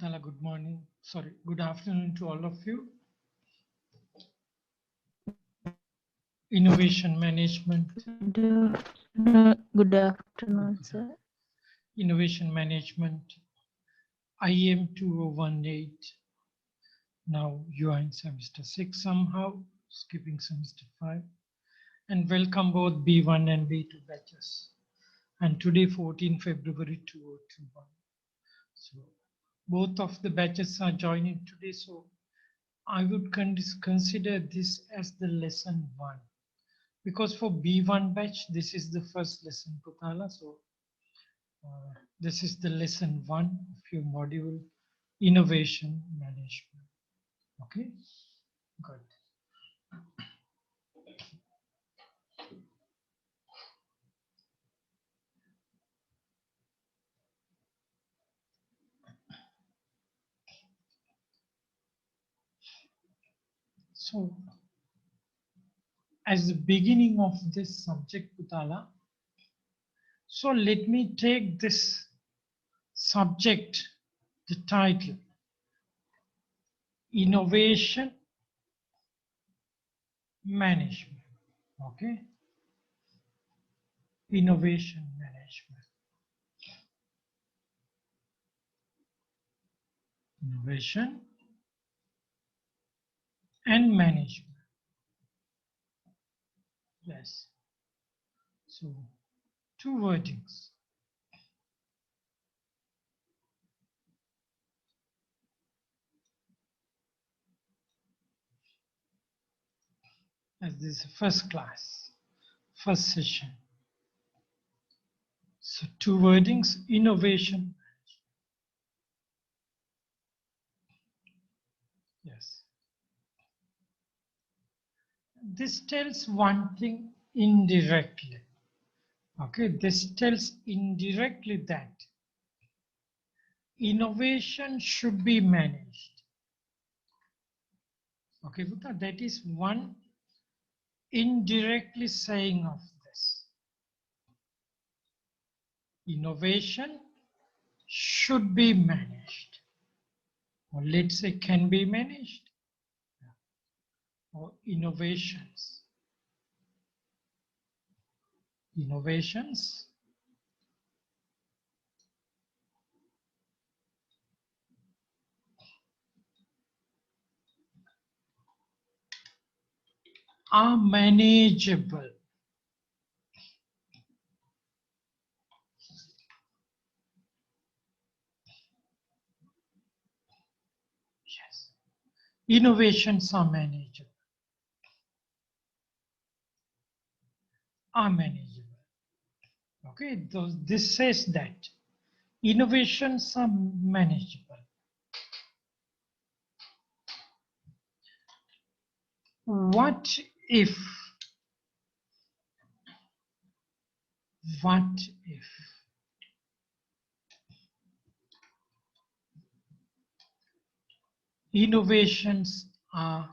Putala, good morning. Sorry, good afternoon to all of you. Innovation management. Good afternoon, sir. Innovation management. IM 2018. Now you are in semester 6 somehow, skipping semester 5. And welcome both B1 and B2 batches. And today 14 February 2021. So both of the batches are joining today. So I would consider this as the lesson 1. Because for B1 batch, this is the first lesson, Putala. So this is the lesson 1 of your module, innovation management. Okay, good. So as the beginning of this subject, Putala, so let me take this subject, the title, innovation management. Okay, innovation management. Innovation and management. Yes. So two wordings. As this is first class, first session. So two wordings, innovation. Yes. This tells one thing indirectly. Okay, this tells indirectly that innovation should be managed. Okay, Buddha, that is one indirectly saying of this. Innovation should be managed, or let's say can be managed, or innovations are manageable. Yes. Innovations are manageable. Are manageable. Okay, this says that innovations are manageable. What if, what if innovations are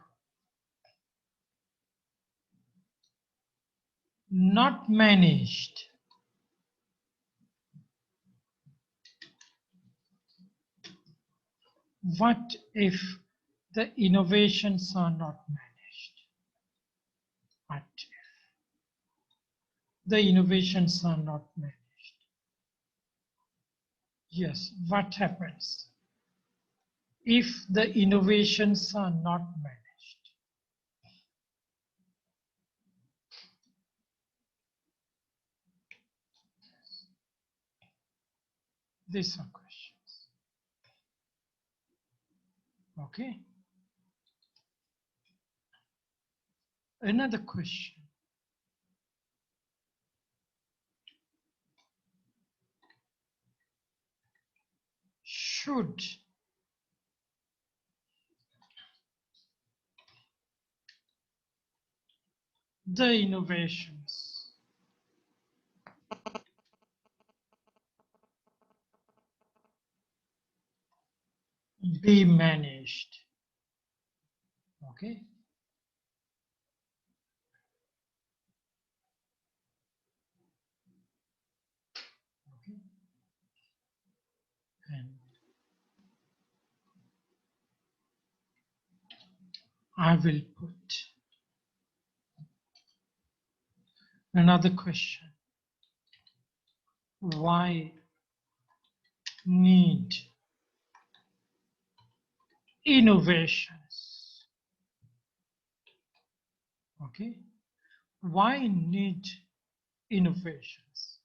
not managed? What if the innovations are not managed? What if the innovations are not managed? Yes, what happens if the innovations are not managed? These are questions. Okay. Another question. Should the innovations be managed? Okay. Okay. And I will put another question. Why need innovations? Okay. Why need innovations?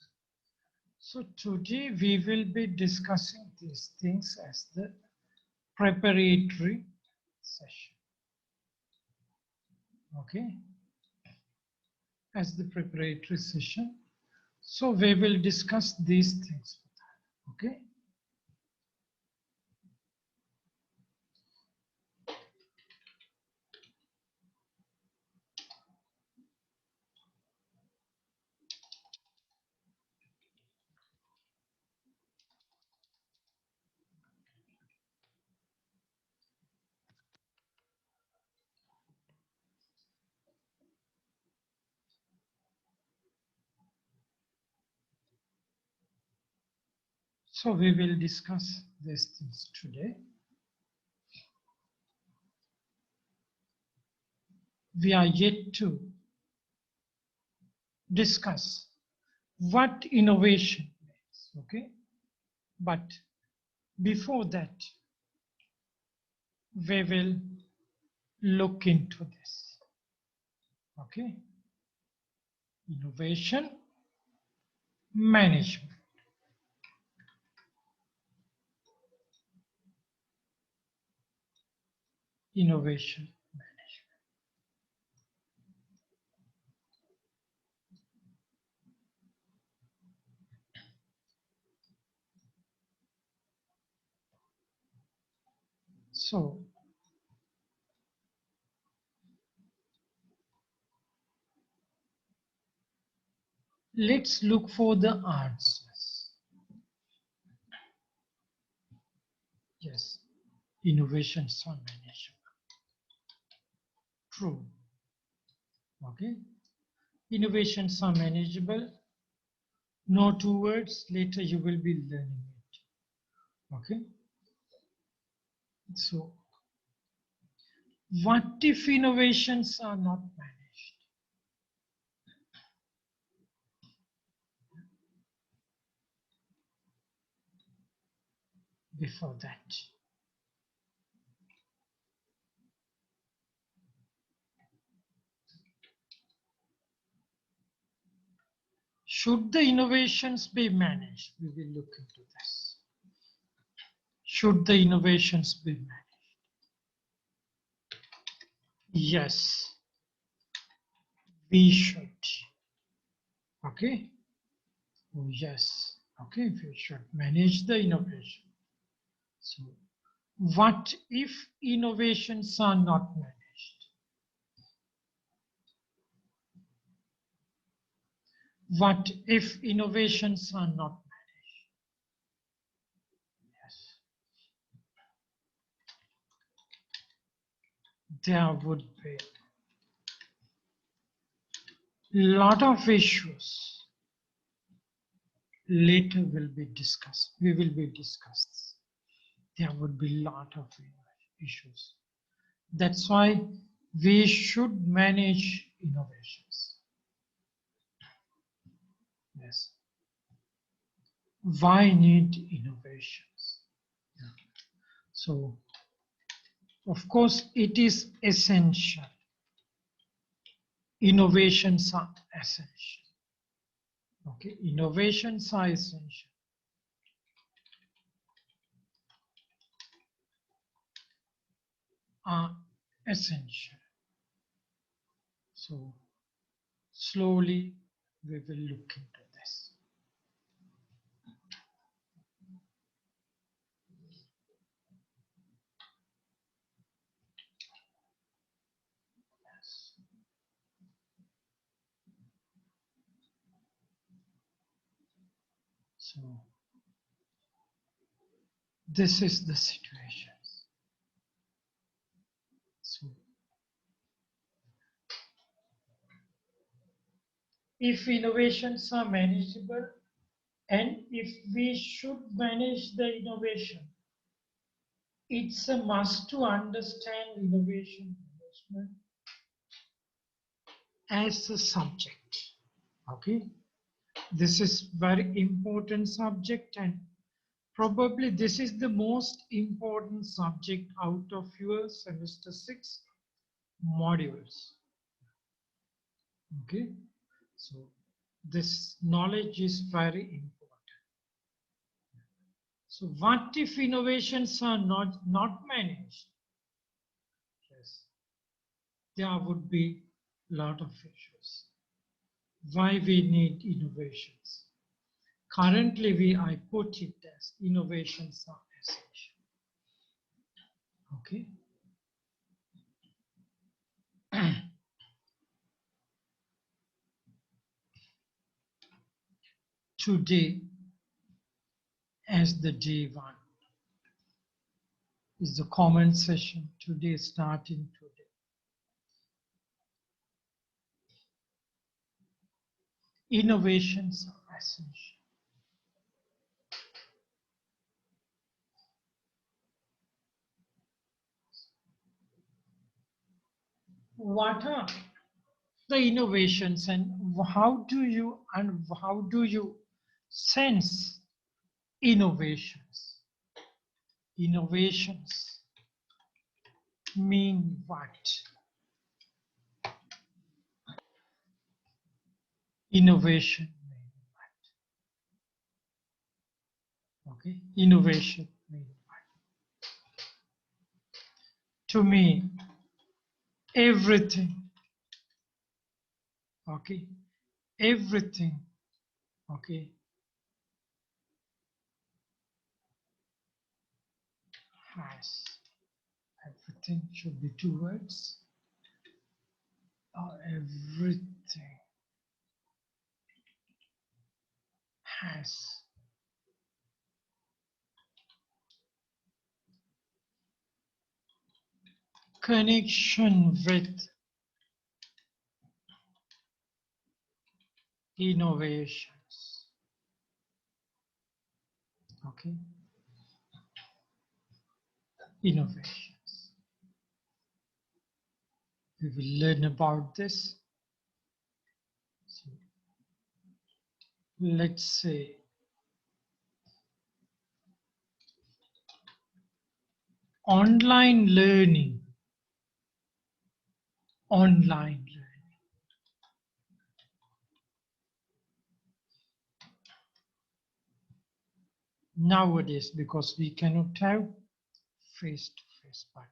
So today we will be discussing these things as the preparatory session. Okay. As the preparatory session. So we will discuss these things. Okay. So we will discuss these things today. We are yet to discuss what innovation is. Okay. But before that, we will look into this. Okay. Innovation management. Innovation management. So let's look for the answers. Yes, innovations are manageable. True. Okay. Innovations are manageable. No two words. Later you will be learning it. Okay. So what if innovations are not managed? Before that, should the innovations be managed? We will look into this. Should the innovations be managed? Yes, we should. Okay. Oh, yes. Okay, we should manage the innovation. So, what if innovations are not managed? What if innovations are not managed? Yes. There would be a lot of issues. Later will be discussed. We will be discussed. There would be a lot of issues. That's why we should manage innovations. Yes. Why need innovations? Yeah. So, of course, it is essential. Innovations are essential. Okay, innovations are essential. Are essential. So, slowly we will look into this. Yes. So, this is the situation. So, if innovations are manageable and if we should manage the innovation, it's a must to understand innovation management. management as a subject. Okay, this is very important subject, and probably this is the most important subject out of your semester 6 modules. Okay, so this knowledge is very important. So what if innovations are not managed? Yes, there would be a lot of issues. Why we need innovations? Currently, I put it as innovations are essential. Okay. Today, as the day one, is the comment session. Today, starting today. Innovations are essential. What are the innovations, and how do you sense innovations? Innovations mean what? Innovation mean what? Okay, innovation mean what? To me, everything. Okay, everything. Okay, has. Everything should be two words. Everything has connection with innovations. Okay, innovations. We will learn about this. So let's say online learning. Online learning. Nowadays, because we cannot have face-to-face, but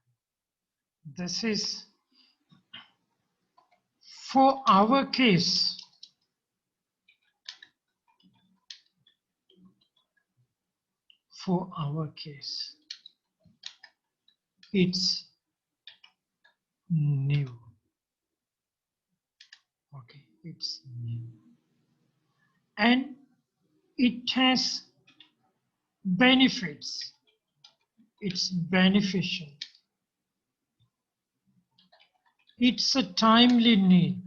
this is for our case. For our case, it's new. Okay, it's new. And it has benefits. It's beneficial. It's a timely need.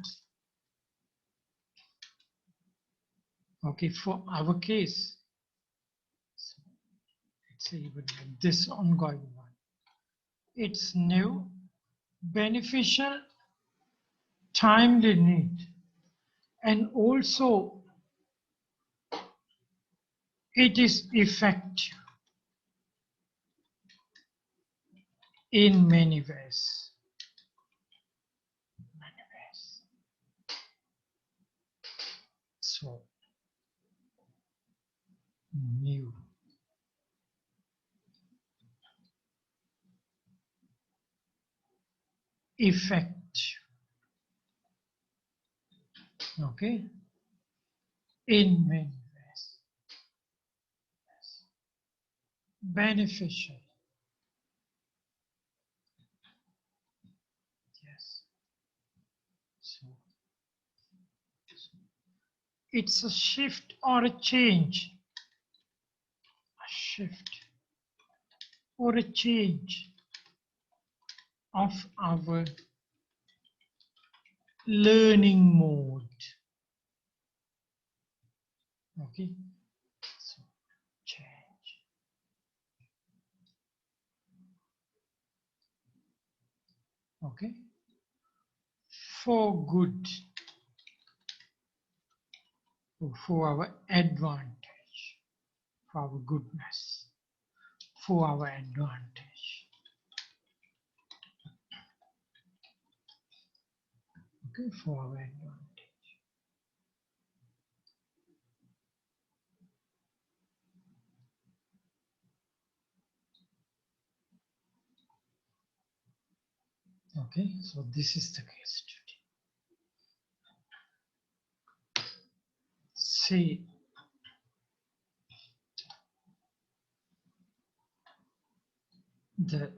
Okay, for our case, so let's say even like this ongoing one. It's new, beneficial, timely need, and also it is effective in many ways. Many ways. So, new. Effective. Okay? In many ways. Yes. Beneficial. Yes. So, it's a shift or a change. A shift or a change of our learning mode. Okay, so change. Okay, for good, for our advantage, for our goodness, for our advantage. Okay, for our advantage. Okay, so this is the case study. Say the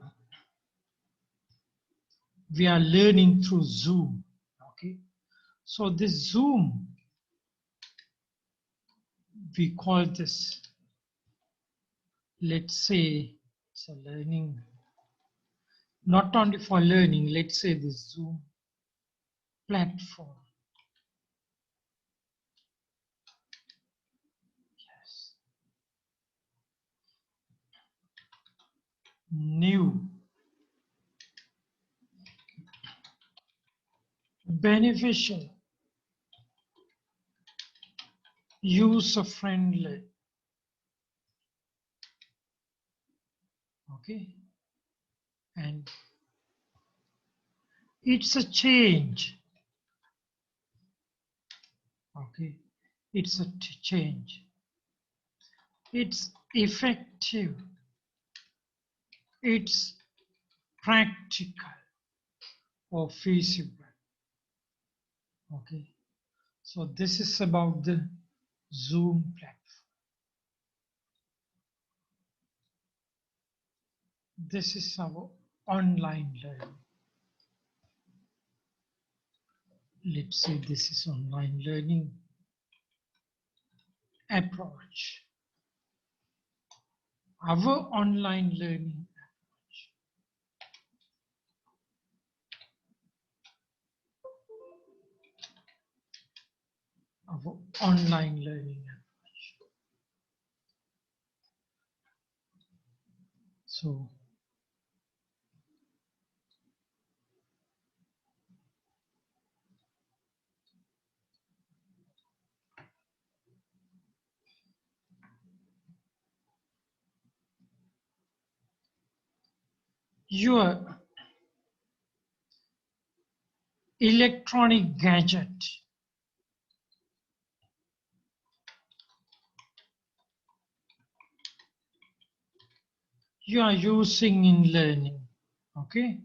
we are learning through Zoom. Okay, so this Zoom, we call this, let's say, it's a learning, not only for learning, let's say this Zoom platform. Yes. New, beneficial, user-friendly. Okay, and it's a change. Okay, it's a change. It's effective. It's practical or feasible. Okay, so this is about the Zoom platform. This is our online learning. Let's say this is online learning approach. Our online learning approach. Our online learning approach. So your electronic gadget you are using in learning, okay?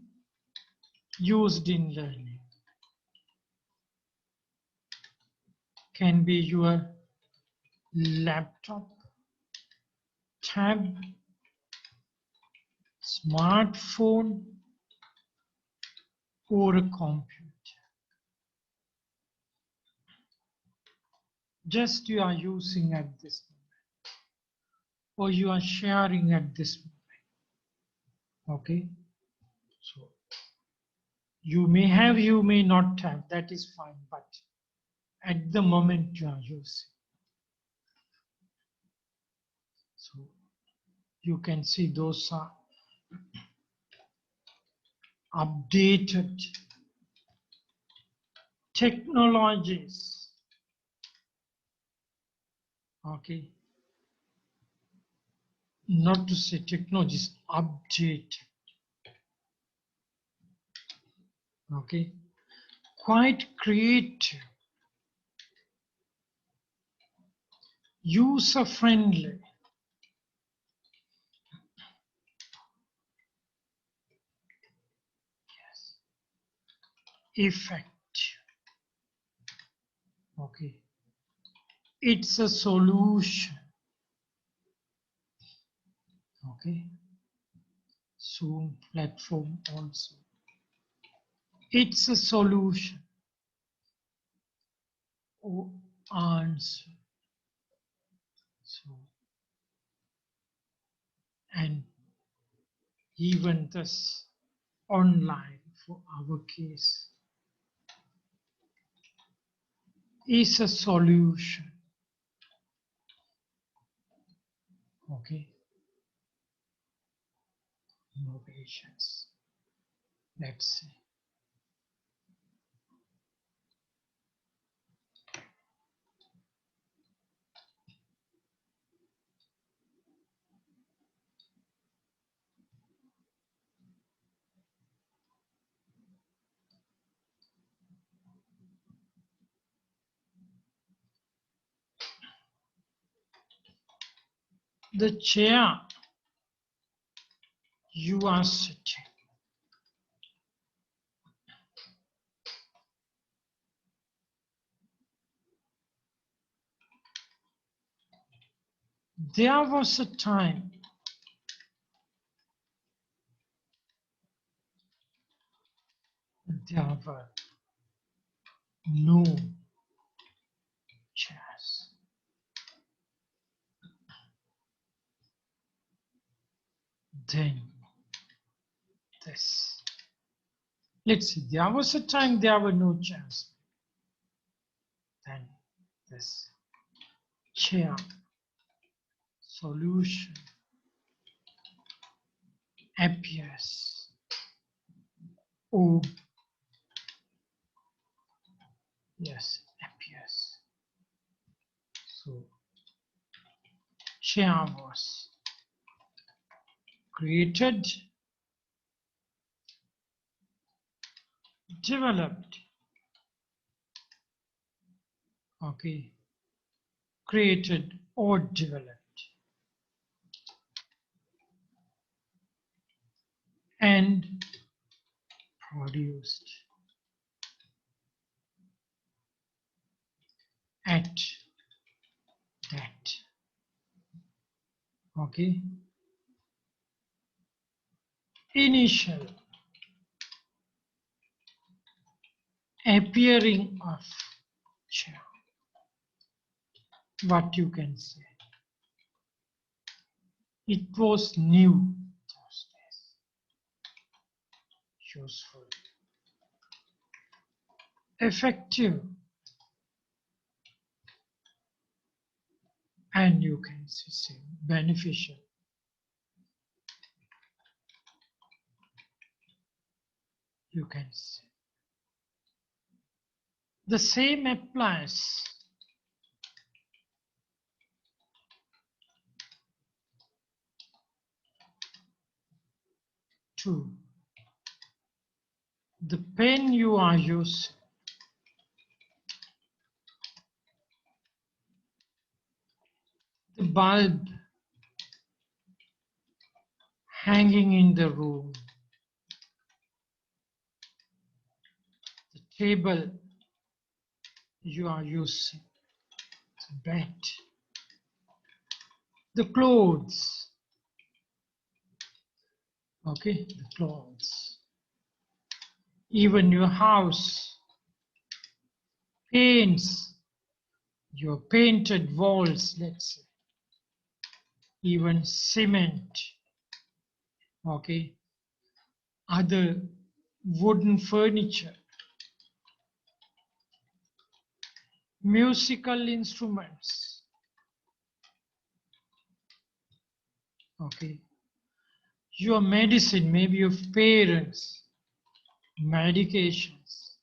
Used in learning. Can be your laptop, tab, smartphone, or a computer. Just you are using at this moment, or you are sharing at this moment, okay? So you may have, you may not have, that is fine, but at the moment you are using. So you can see those are updated technologies, okay? Not to say technologies, updated, okay? Quite creative, user-friendly, effective, okay? It's a solution, okay? Zoom platform also. It's a solution or answer. So, and even this online for our case is a solution, okay? Innovations, let's say. The chair you are sitting, there was a time there were no chairs. Then this. Let's see, there was a time there were no chairs. Then this chair solution appears. Oh, yes, appears. So chair was created, developed, okay, created or developed, and produced at that, okay, initial appearing of chair. What you can say, it was new those days, useful, effective, and you can say beneficial. You can say the same applies to the pen you are using, the bulb hanging in the room, the table you are using, the bed, the clothes, okay, the clothes, even your house, paints, your painted walls, let's say, even cement, okay, other wooden furniture, musical instruments, okay, your medicine, maybe your parents, medications,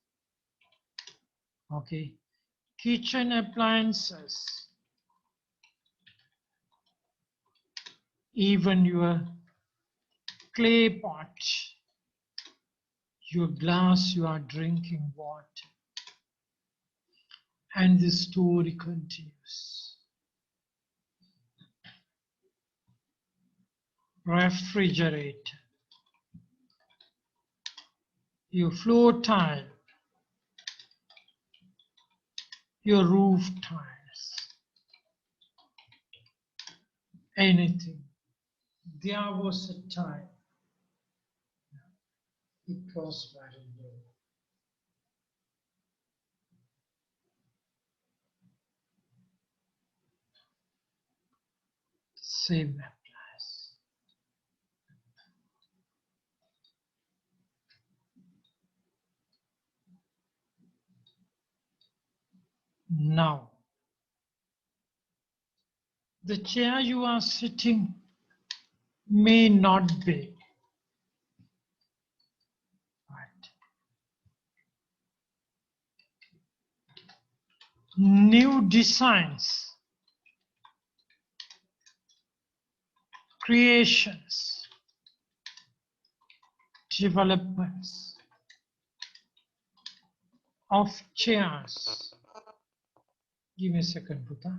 okay, kitchen appliances, even your clay pot, your glass you are drinking water, and the story continues. Refrigerator, your floor tile, your roof tiles, anything. There was a time it was very new. Same applies. Now, the chair you are sitting may not be, but new designs, creations, developments of chairs. Give me a second, Buddha.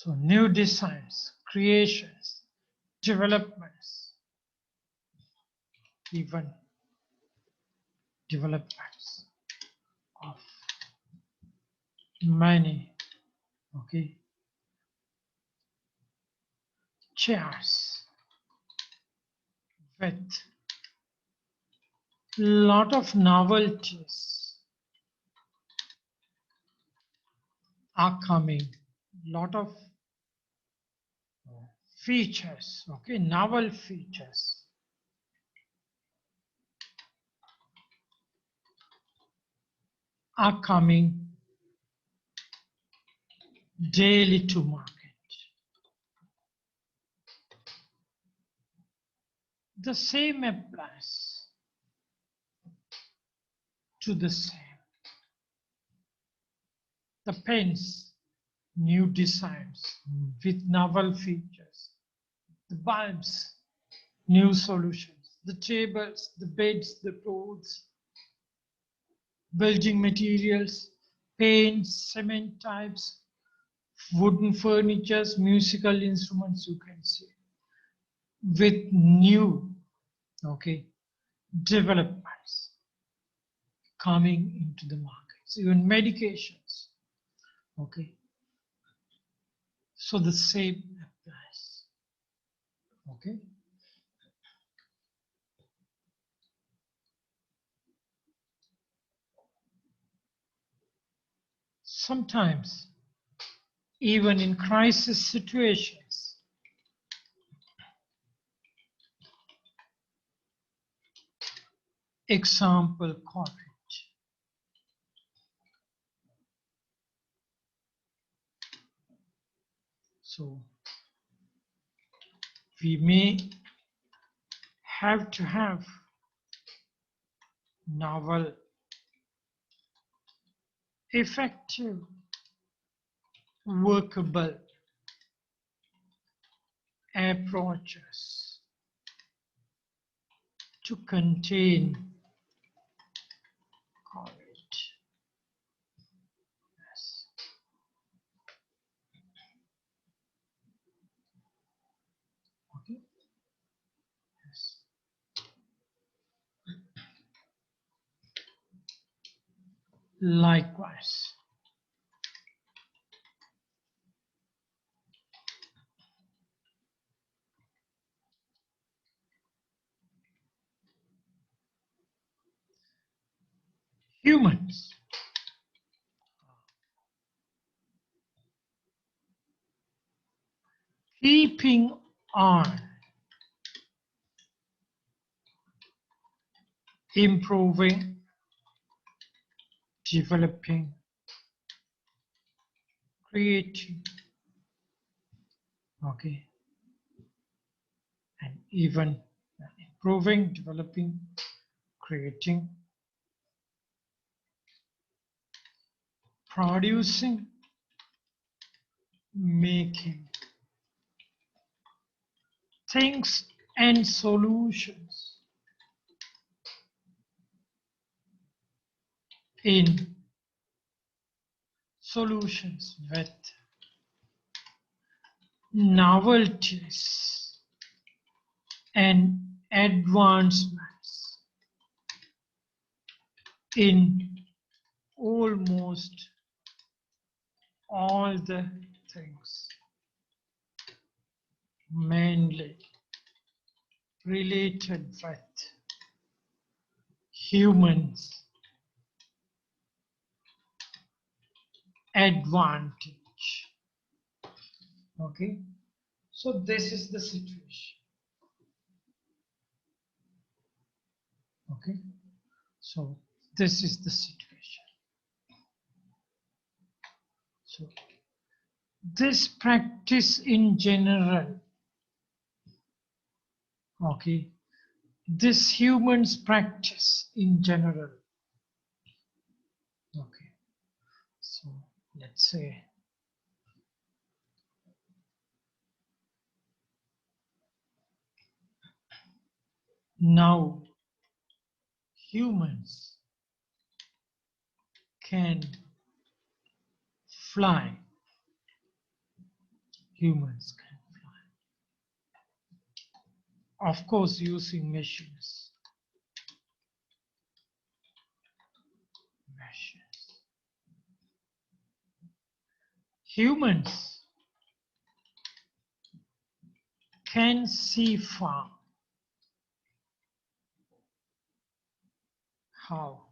So new designs, creations, developments, even developments of many, okay, chairs with lot of novelties are coming, lot of features, okay, novel features are coming daily to market. The same applies to the same. The pens, new designs with novel features. The bulbs, new solutions. The tables, the beds, the boards, building materials, paints, cement types, wooden furnitures, musical instruments you can see. With new, okay, developments coming into the markets, even medications, okay. So the same applies, okay. Sometimes, even in crisis situations, example COVID. So we may have to have novel, effective, workable approaches to contain COVID. Yes. Okay. Yes. Likewise, humans keeping on improving, developing, creating, okay, and even improving, developing, creating, producing, making things and solutions in solutions with novelties and advancements in almost all the things, mainly related with humans' advantage. Okay, so this is the situation. Okay, so this is the situation. So this practice in general, okay, this humans practice in general, okay. So let's say now humans can fly humans can fly. Of course, using machines. Machines. Humans can see far. How?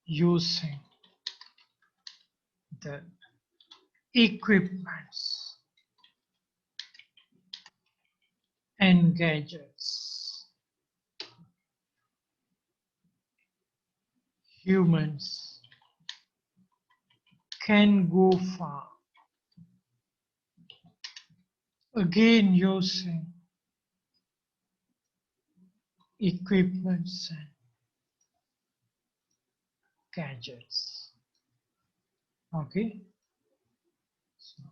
Using the equipments and gadgets. Humans can go far. Again, using equipments and gadgets. Okay, so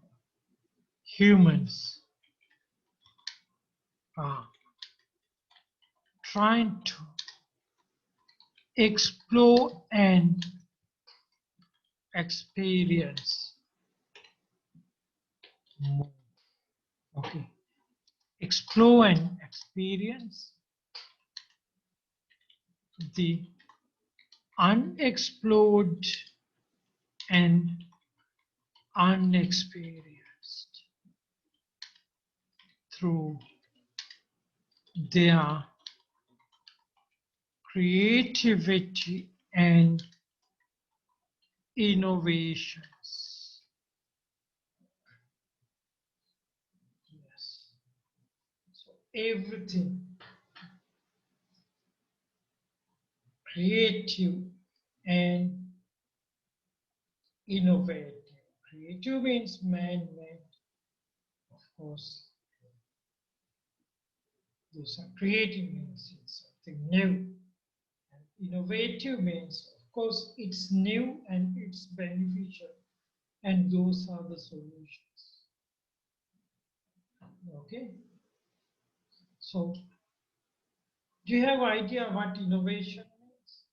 humans are trying to explore and experience more. Okay, explore and experience the unexplored and unexperienced through their creativity and innovations. Yes. So everything creative and innovative. Creative means man-made, of course. Those are creative means it's something new. And innovative means, of course, it's new and it's beneficial. And those are the solutions. Okay. So, do you have idea what innovation means?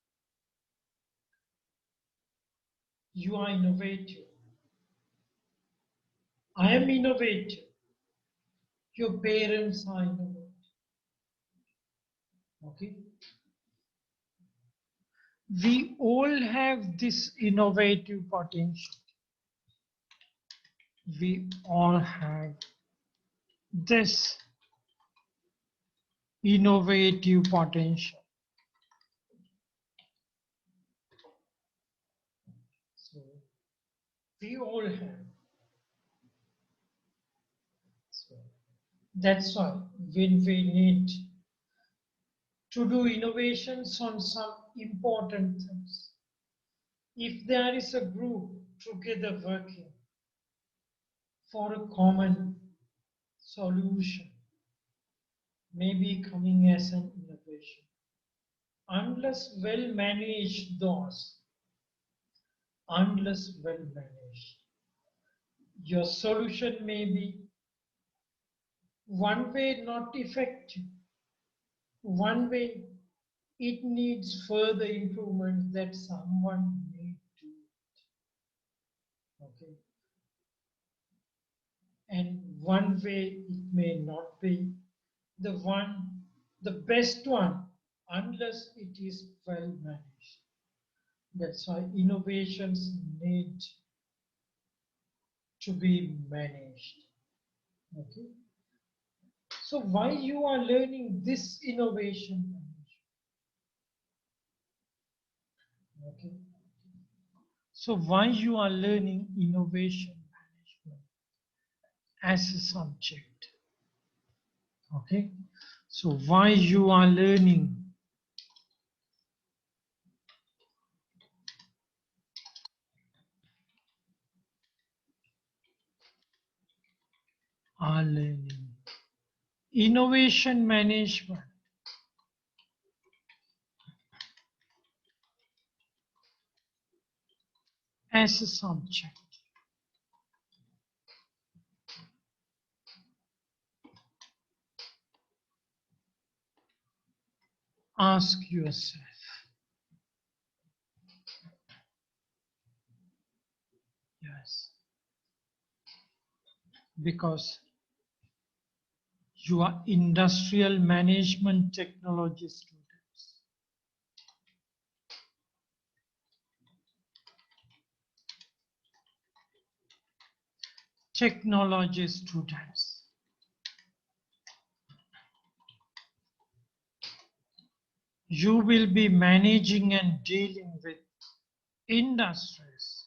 You are innovative. I am innovative. Your parents are innovative. Okay. We all have this innovative potential. We all have this innovative potential. So we all have. So that's why when we need to do innovations on some important things, if there is a group together working for a common solution, maybe coming as an innovation, unless well managed those, unless well managed, your solution may be one way not effective, one way it needs further improvement that someone need to, okay, and one way it may not be the best one unless it is well managed. That's why innovations need to be managed. Okay. So why you are learning this innovation management? Okay. So why you are learning innovation management as a subject? Okay. So why you are learning innovation management as a subject? Ask yourself. Yes. Yes, because you are industrial management technology students. Technology students. You will be managing and dealing with industries.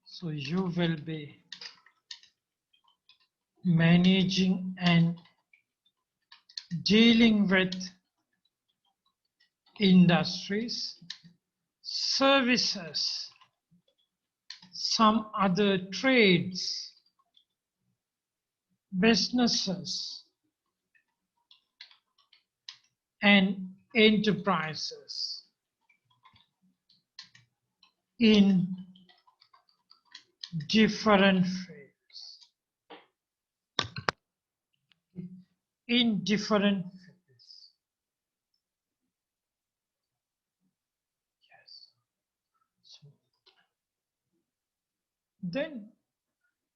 So you will be managing and dealing with industries, services, some other trades, businesses, and enterprises in different fields. In different fields. Yes. So then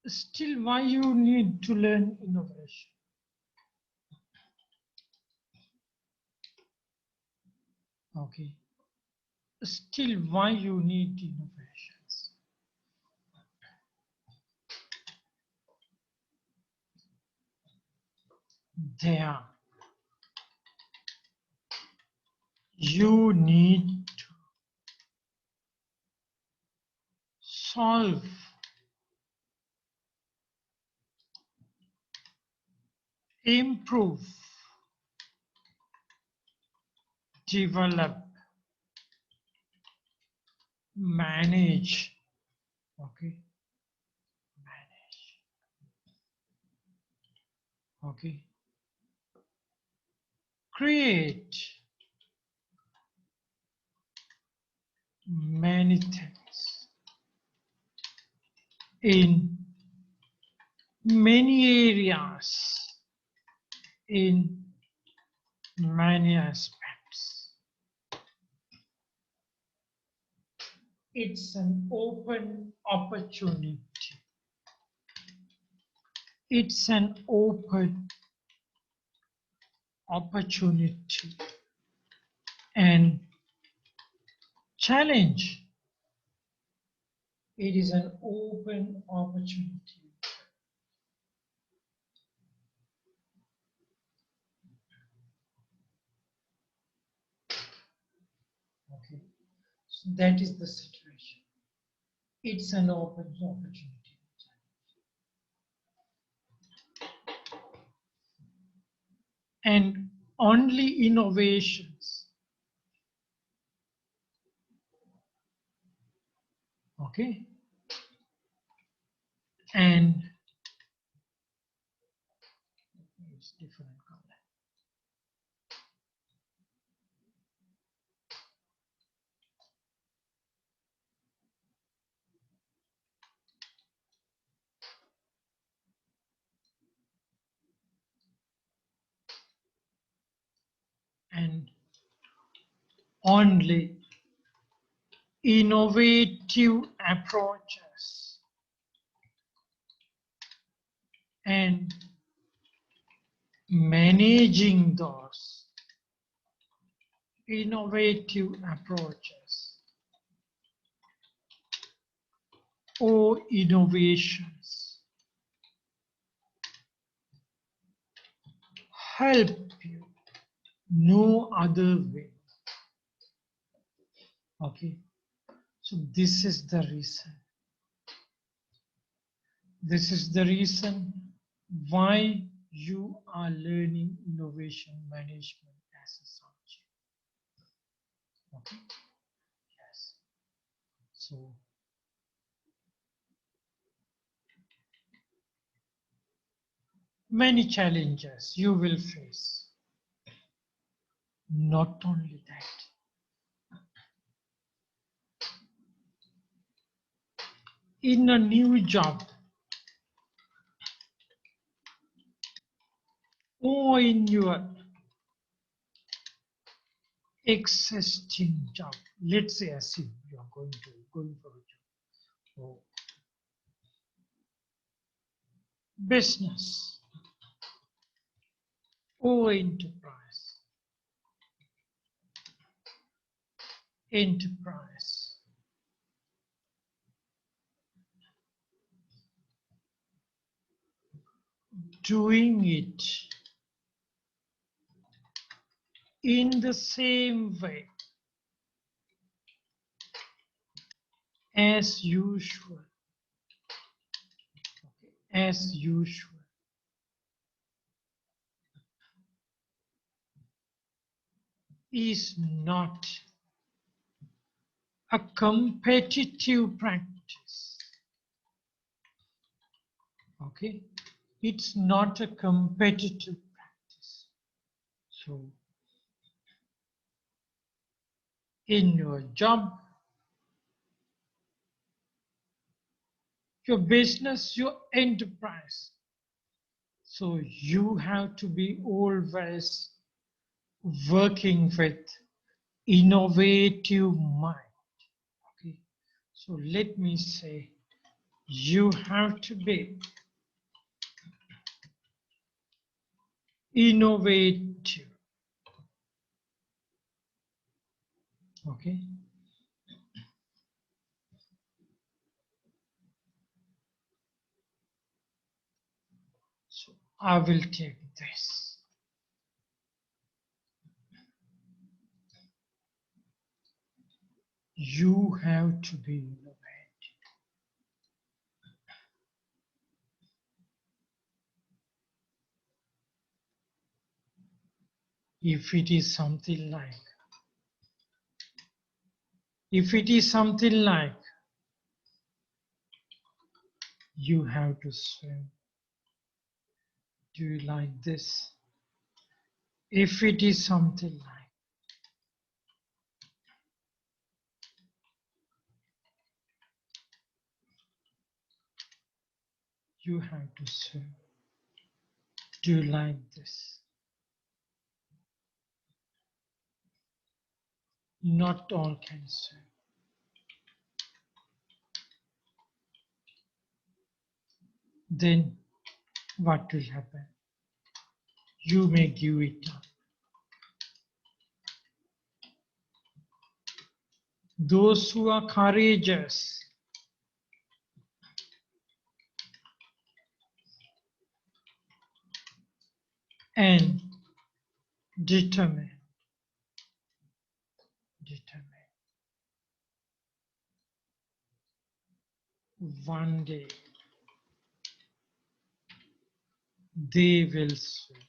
still why you need to learn innovation? Okay. Still why you need innovations? There. You need to solve improve, develop, manage, okay, manage, okay, create many things in many areas, in many aspects. It's an open opportunity. It's an open opportunity and challenge. It is an open opportunity. Okay, so that is the situation. It's an open opportunity. And only innovations. Okay. And it's different color. And only innovative approaches and managing those innovative approaches or innovations help you, no other way. Okay, so this is the reason. This is the reason why you are learning innovation management as a subject. Okay, yes. So many challenges you will face. Not only that, in a new job or in your existing job, let's say assume you are going for a job. So business or enterprise. Enterprise. Doing it in the same way as usual. As usual. Is not a competitive practice. Okay, it's not a competitive practice. So in your job, your business, your enterprise, so you have to be always working with innovative mind. Okay, so let me say you have to be innovative. Okay, so I will take this. You have to be innovative. If it is something like, you have to swim. Do you like this? If it is something like, you have to swim. Do you like this? Not all can swim. Then what will happen? You may give it up. Those who are courageous and determined, one day they will swim.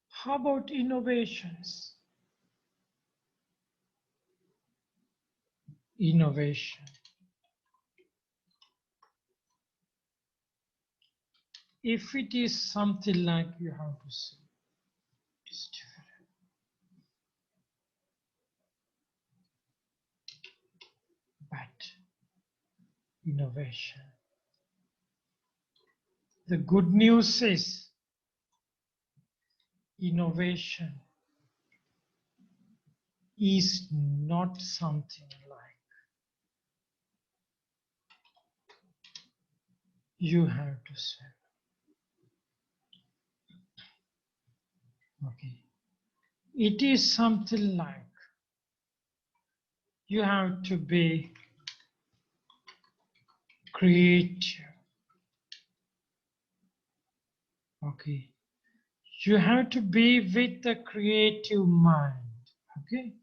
How about innovations? Innovation. If it is something like, you have to say, it's different. But innovation. The good news is innovation is not something like you have to swim. Okay. It is something like you have to be creative. Okay. You have to be with the creative mind. Okay.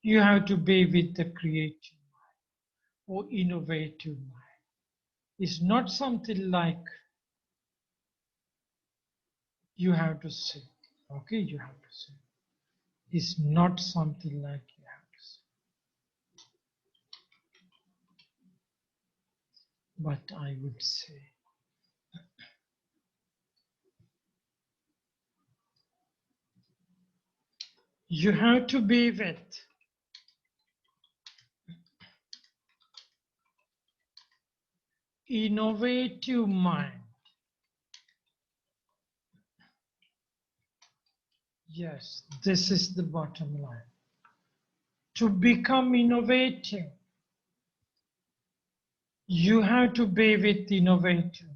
You have to be with the creative mind or innovative mind. It's not something like you have to say. Okay, you have to say. It's not something like you have to say. But I would say you have to be with innovative mind. Yes, this is the bottom line. To become innovative, you have to be with innovative.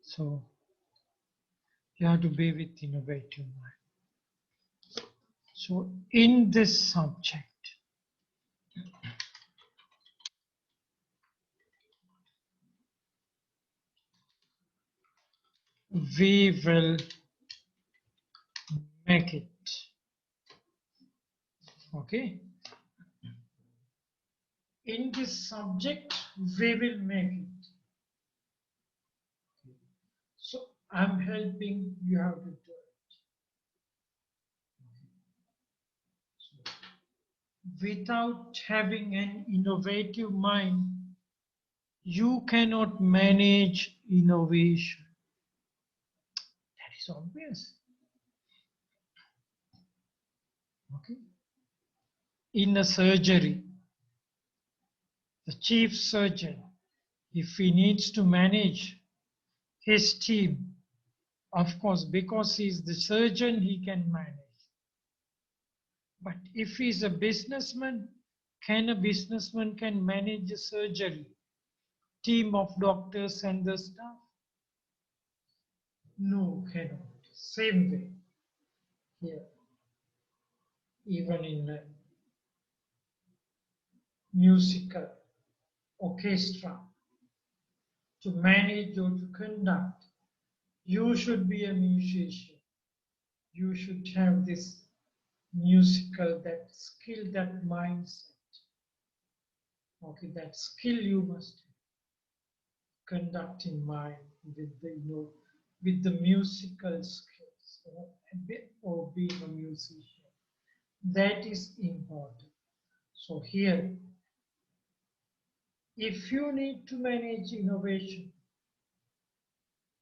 So you have to be with innovative mind. So in this subject, we will make it. Okay. In this subject, we will make it. So I'm helping you how to do it. So, without having an innovative mind, you cannot manage innovation. That is obvious. Okay. In a surgery, the chief surgeon, if he needs to manage his team, of course, because he's the surgeon, he can manage. But if he's a businessman, can a businessman can manage a surgery, team of doctors and the staff? No, cannot. Same way here, even in a musical orchestra, to manage or to conduct, you should be a musician. You should have this musical, that skill, that mindset. Okay, that skill you must conduct in mind with the, with the musical skills, or being a musician. That is important. So here, if you need to manage innovation,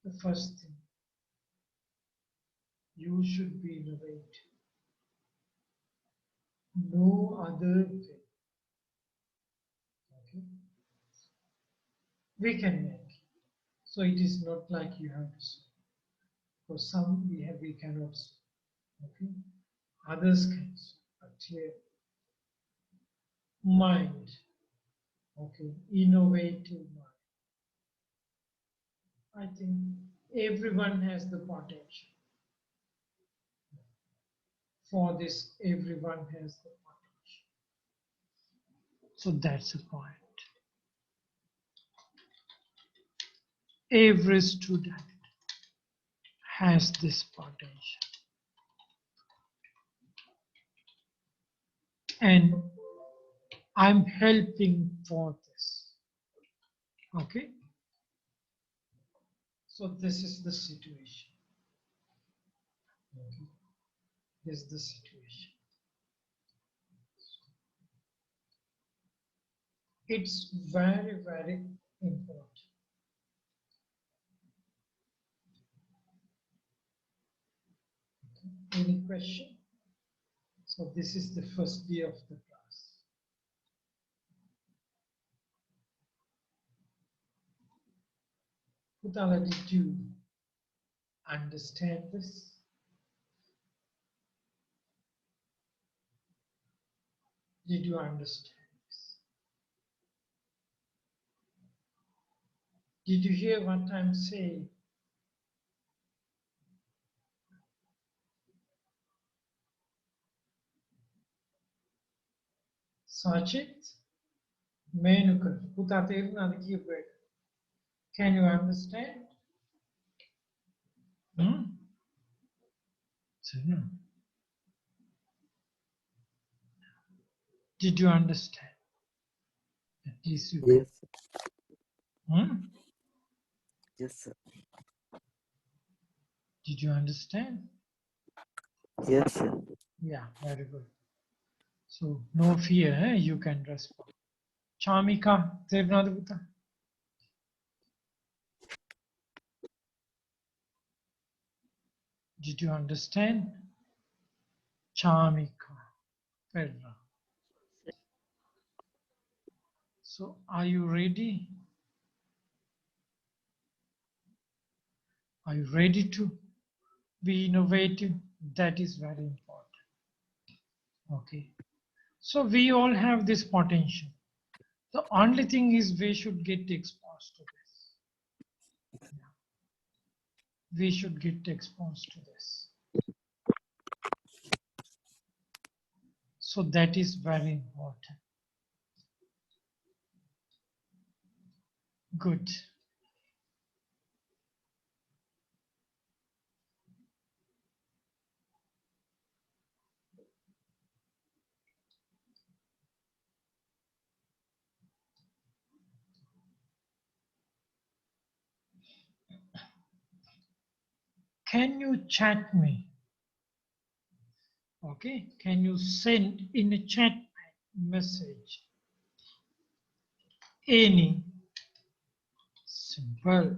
the first thing, you should be innovative. No other way. Okay? We can make. So it is not like you have to. For some we cannot. Okay? Others can. But here, mind. Okay, innovative mind. I think everyone has the potential. For this, everyone has the potential. So that's the point. Every student has this potential. And I'm helping for this. Okay? So this is the situation. Okay. This is the situation. It's very, very important. Okay. Any question? So this is the first day of the class. Putala, did you understand this? Did you understand this? Did you hear what I'm saying? Sachit, Menukal, can you understand? Hmm? Did you understand? At least you can. Yes. Hmm? Yes, sir. Did you understand? Yes, sir. Yeah, very good. So no fear, eh? You can respond. Chamika, Devnaduta. Did you understand? Chamika, Perra. So are you ready? Are you ready to be innovative? That is very important. Okay. So we all have this potential. The only thing is we should get exposed to this. We should get exposed to this. So that is very important. Good. Can you chat me? Okay. Can you send in a chat message any simple,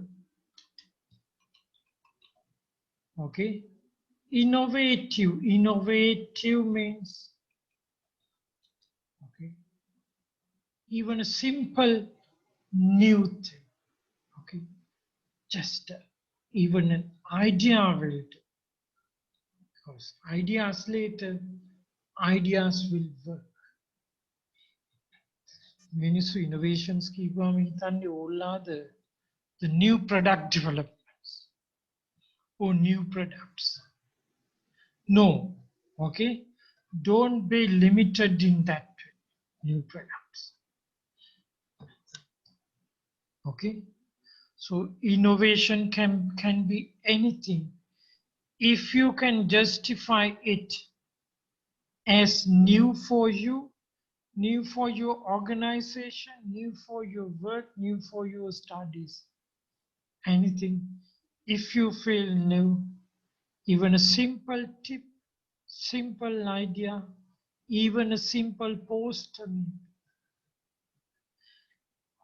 okay, innovative. Innovative means, okay, even a simple new thing, okay, just even an idea will do, because ideas later, ideas will work. මිනිස්සු innovations කියපුවාම හිතන්නේ ඕල්ලාද the new product developments or new products. No, okay, don't be limited in that new products. Okay, so innovation can be anything if you can justify it as new for you, new for your organization, new for your work, new for your studies. Anything, if you feel new, even a simple tip, simple idea, even a simple post,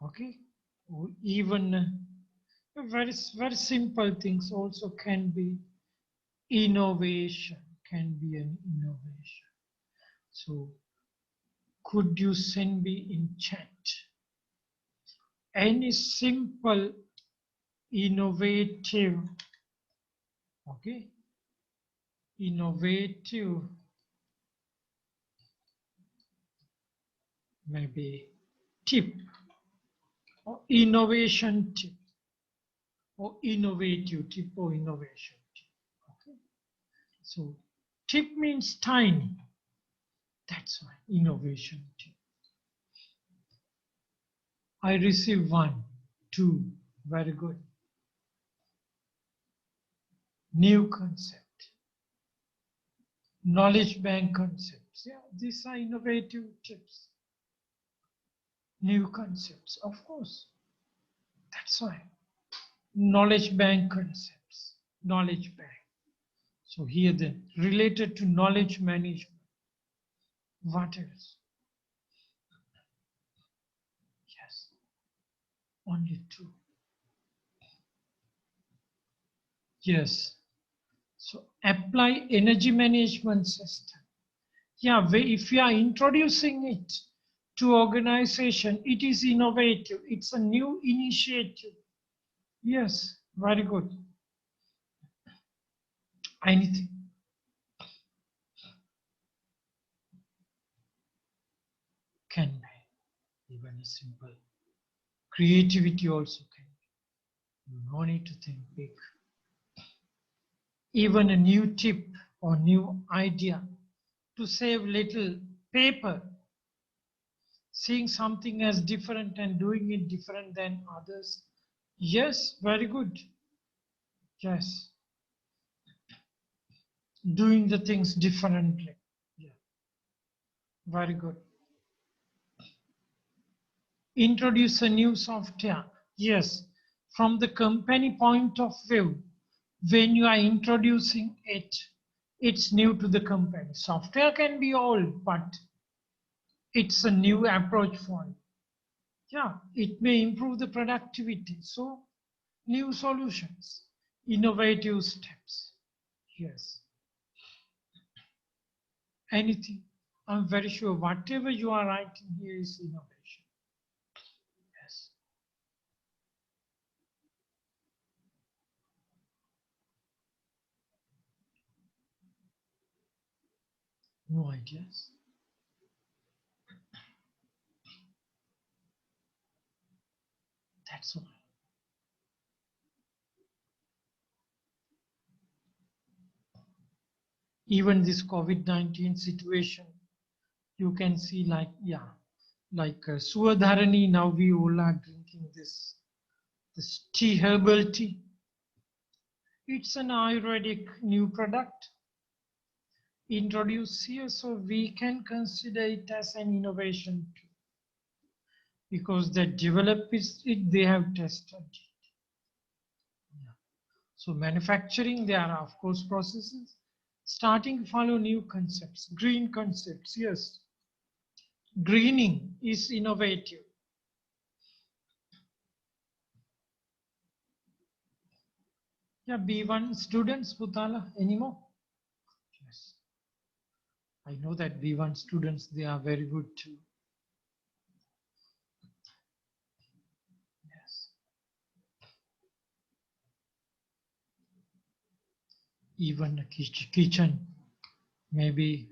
okay, or even very simple things also can be innovation, can be an innovation. So could you send me in chat any simple innovative, okay, innovative, maybe tip or innovation tip or innovative tip or innovation tip. Okay, so tip means tiny, that's why innovation tip. I received 1, 2, very good. New concept, knowledge bank concepts, yeah, these are innovative tips. New concepts, of course, that's why. Knowledge bank concepts, knowledge bank. So here then, related to knowledge management. What else? Yes, only 2. Yes, so apply energy management system. Yeah, if you are introducing it to organization, it is innovative, it's a new initiative. Yes, very good. Anything. Can be, even a simple. Creativity also can be. No need to think big. Even a new tip or new idea to save little paper, seeing something as different and doing it different than others. Yes, very good. Yes, doing the things differently. Yeah, very good. Introduce a new software. Yes, from the company point of view, when you are introducing it, it's new to the company. Software can be old, but it's a new approach for it. Yeah, it may improve the productivity. So new solutions, innovative steps. Yes, anything. I'm very sure whatever you are writing here is innovation. Yes. No ideas. That's all. Even this COVID-19 situation, you can see like, yeah, like Suadharani, now we all are drinking this tea, herbal tea. It's an Ayurvedic new product introduced here, so we can consider it as an innovation too. Because they develop it, they have tested it. Yeah. So manufacturing, there are of course processes. Starting to follow new concepts, green concepts, yes. Greening is innovative. Yeah, B1 students, Putala, anymore? Yes. I know that B1 students, they are very good too. Yes. Even a kitchen, maybe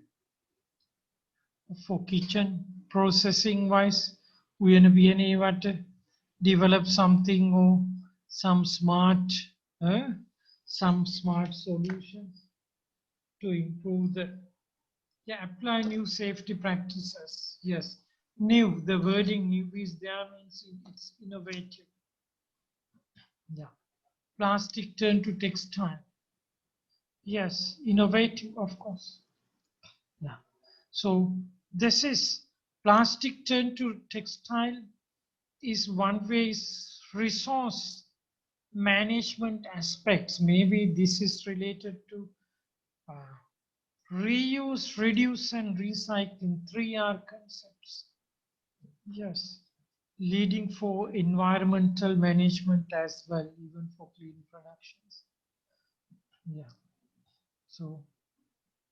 for kitchen processing wise, we want to develop something or some smart, uh, some smart solutions to improve the, yeah, apply new safety practices. Yes, new, the wording new is there means it's innovative. Yeah, plastic turn to textile. Yes, innovative, of course. Yeah. So this is plastic turn to textile is one way is resource management aspects. Maybe this is related to uh, reuse, reduce, and recycling, 3R concepts. Yes, leading for environmental management as well, even for clean productions. Yeah, so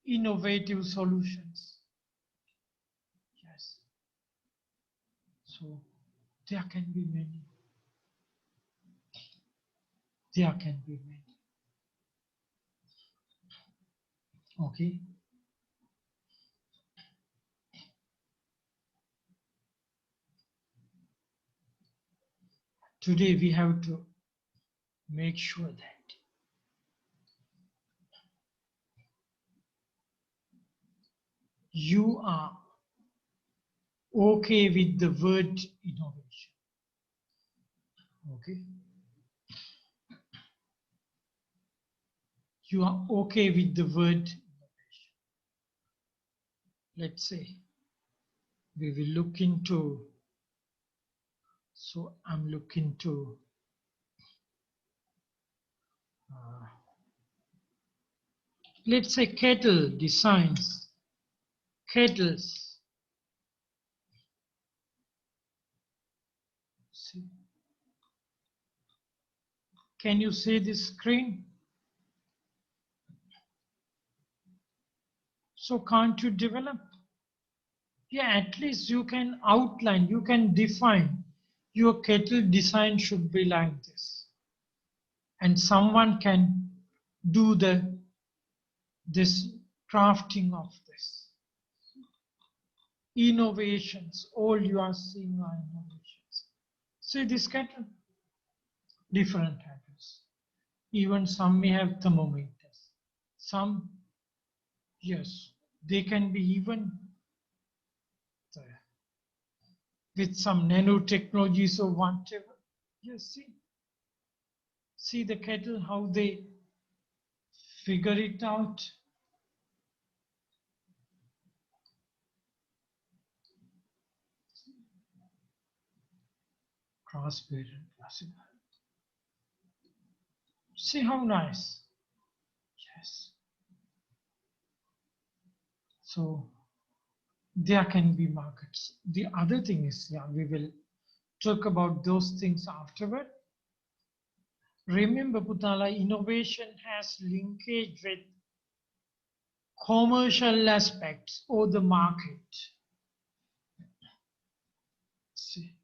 innovative solutions. Yes, so there can be many. There can be many. Okay. Today we have to make sure that you are okay with the word innovation. Okay. You are okay with the word innovation. Let's say we will look into, so I'm looking to uh, let's say kettle designs, kettles. See, can you see this screen? So can't you develop? Yeah, at least you can outline, you can define your kettle design should be like this. And someone can do this crafting of this. Innovations, all you are seeing are innovations. See this kettle, different kettles. Even some may have thermometers. Some, yes, they can be even with some nanotechnologies or whatever. Yes, see the kettle, how they figure it out. Crossbred classifier. See how nice. Yes. So there can be markets. The other thing is, yeah, we will talk about those things afterward. Remember, Putala, innovation has linkage with commercial aspects or the market. See,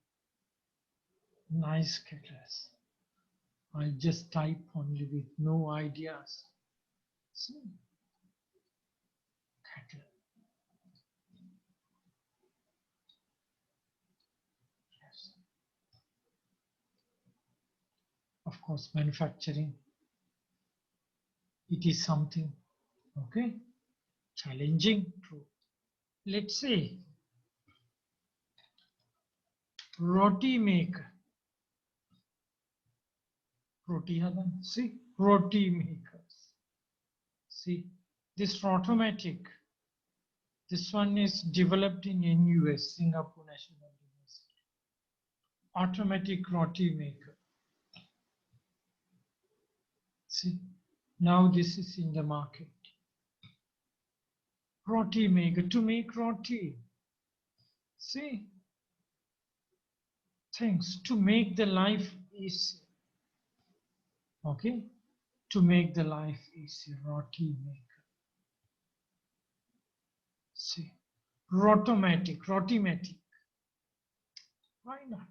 nice kettles. I'll just type only with no ideas. See, kettle. course, manufacturing, it is something, okay, challenging, true. Let's say roti maker. Roti hadan. See, roti makers. See, this automatic. This one is developed in NUS, Singapore National University. Automatic roti maker. See, now this is in the market. Roti maker, to make roti. See, things to make the life easy. Okay, to make the life easy, roti maker. See, rotomatic, rotimatic. Why not?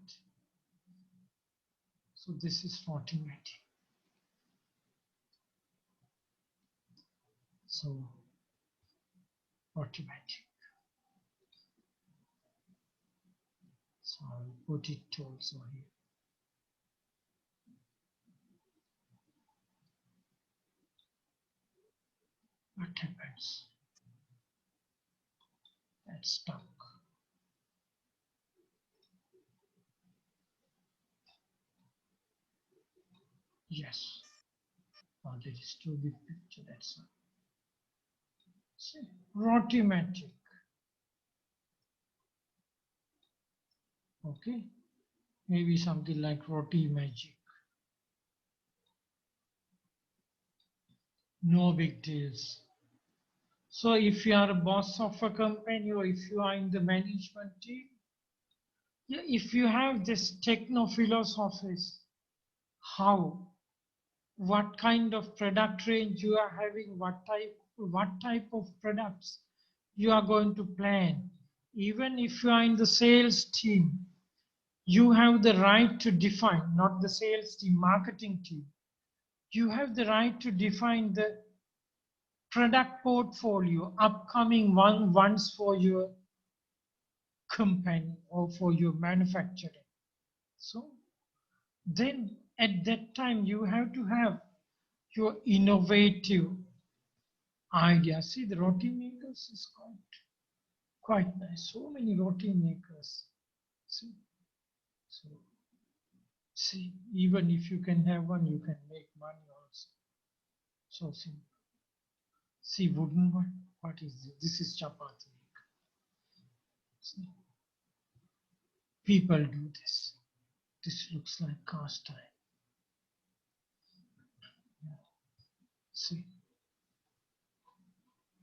So this is rotimatic. So rotimatic. So I'll put it also here. What happens? That's stuck. Yes. Oh, there is too big picture. That's all. See, rotimatic. Okay. Maybe something like roti magic. No big deals. So if you are a boss of a company or if you are in the management team, yeah, if you have this techno philosophies, how, what kind of product range you are having, what type of products you are going to plan. Even if you are in the sales team, you have the right to define, not the sales team, marketing team. You have the right to define the product portfolio, upcoming ones for your company or for your manufacturing. So then at that time you have to have your innovative idea. See, the roti makers is quite nice. So many roti makers. See, so see, even if you can have one, you can make money also. So simple. See, wooden one. What is this? This is chapati maker. See, people do this. This looks like cast iron. See,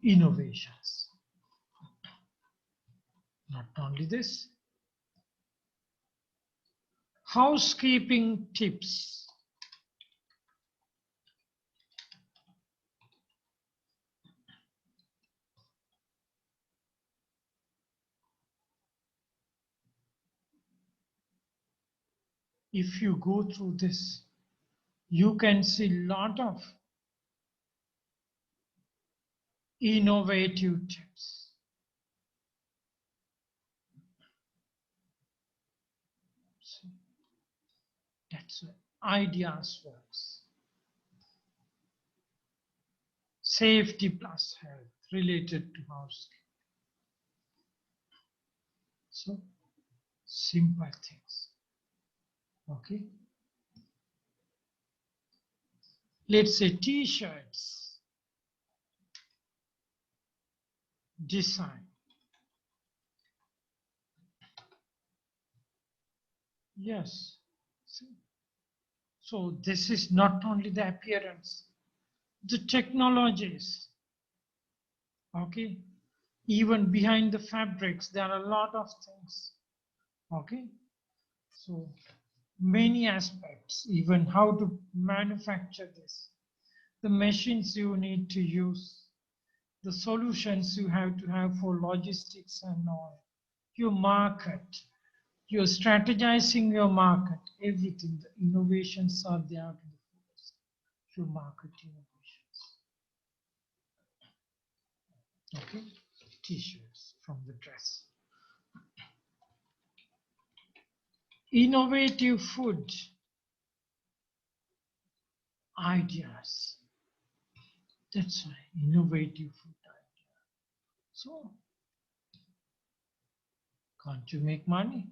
innovations. Not only this, housekeeping tips. If you go through this, you can see a lot of innovative tips. See, that's where ideas works. Safety plus health related to housekeeping. So simple things. Okay. Let's say t-shirts design. Yes. See? So this is not only the appearance, the technologies. Okay. Even behind the fabrics, there are a lot of things. Okay. So many aspects, even how to manufacture this, the machines you need to use, the solutions you have to have for logistics and all, your market, you're strategizing your market, everything, the innovations are there to the fullest, your market innovations. Okay, t-shirts from the dress. Innovative food. ideas. That's why innovative food idea. So, can't you make money?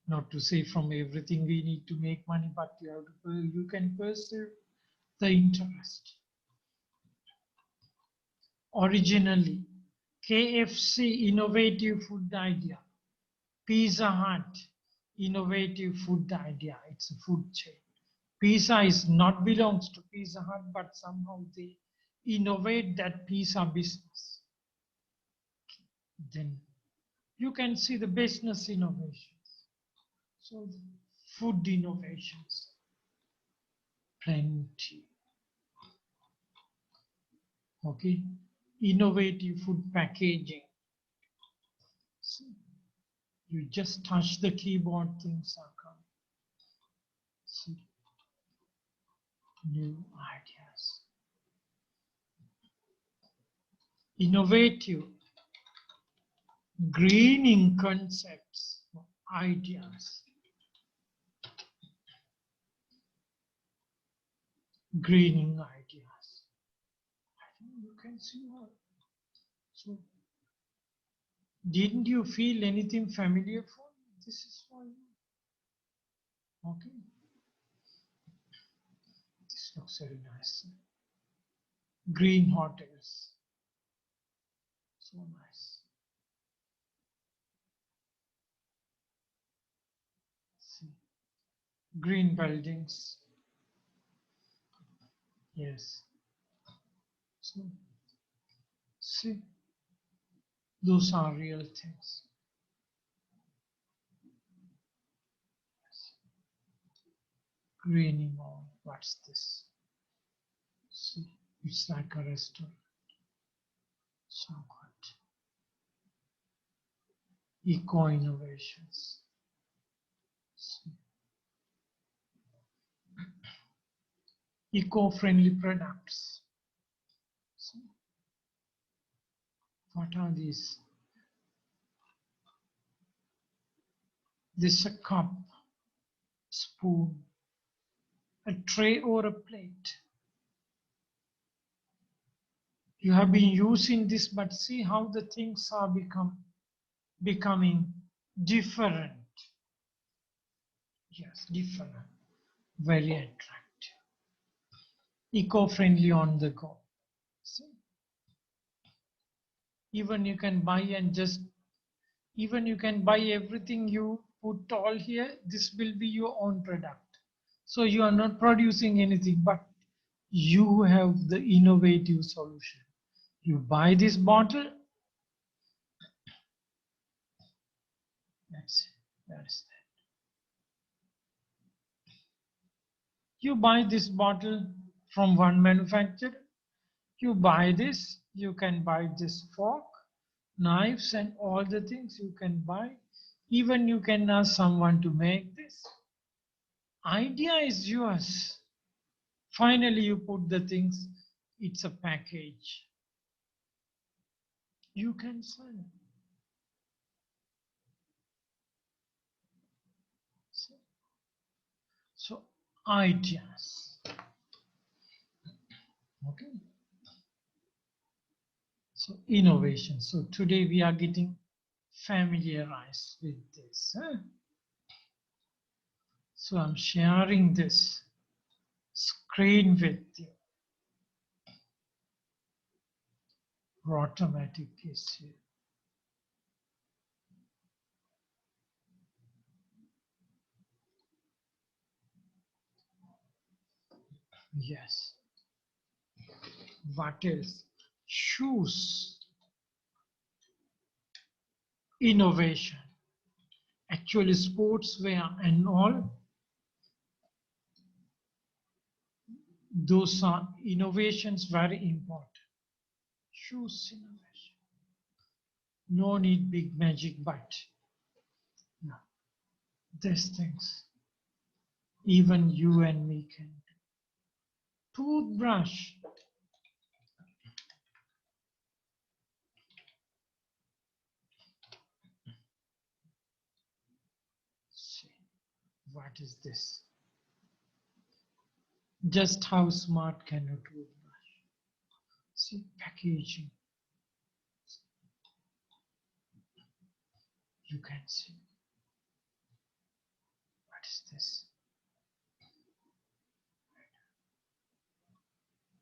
Not to say from everything we need to make money, but you have to, you can pursue the interest. Originally, KFC innovative food idea, Pizza Hut innovative food idea. It's a food chain. Pizza is not belongs to Pizza Hut, but somehow they innovate that pizza business. Then you can see the business innovations. So food innovations, plenty. Okay, innovative food packaging. See, you just touch the keyboard, things are coming. See, new ideas. Innovative greening concepts, ideas. Greening ideas. I think you can see what. So, didn't you feel anything familiar for you? This is for you. Okay. This looks very nice. Green hotels. So nice. See. Green buildings. Yes. So, see, those are real things. Yes. Greening on. What's this? See, it's like a restaurant. So good. Eco innovations. See. Eco-friendly products. See. What are these? This is a cup, spoon, a tray or a plate. You have been using this, but see how the things are becoming different. Yes, different. Very attractive. Eco-friendly on the go. See? Even you can buy everything you put all here. This will be your own product. So you are not producing anything, but you have the innovative solution. You buy this bottle. That's it. That is that. You buy this bottle from one manufacturer. You buy this. You can buy this fork, knives, and all the things you can buy. Even you can ask someone to make this. Idea is yours. Finally, you put the things. It's a package. You can sell. So ideas. Okay. So innovation. So today we are getting familiarized with this. So I'm sharing this screen with you. Automatic is here. Yes. What else? Shoes. Innovation. Actually, sportswear and all. Those are innovations very important. Shoes innovation. No need big magic, but no. These things even you and me can do. Toothbrush. See, what is this? Just how smart can a toothbrush? See, packaging. You can see. What is this?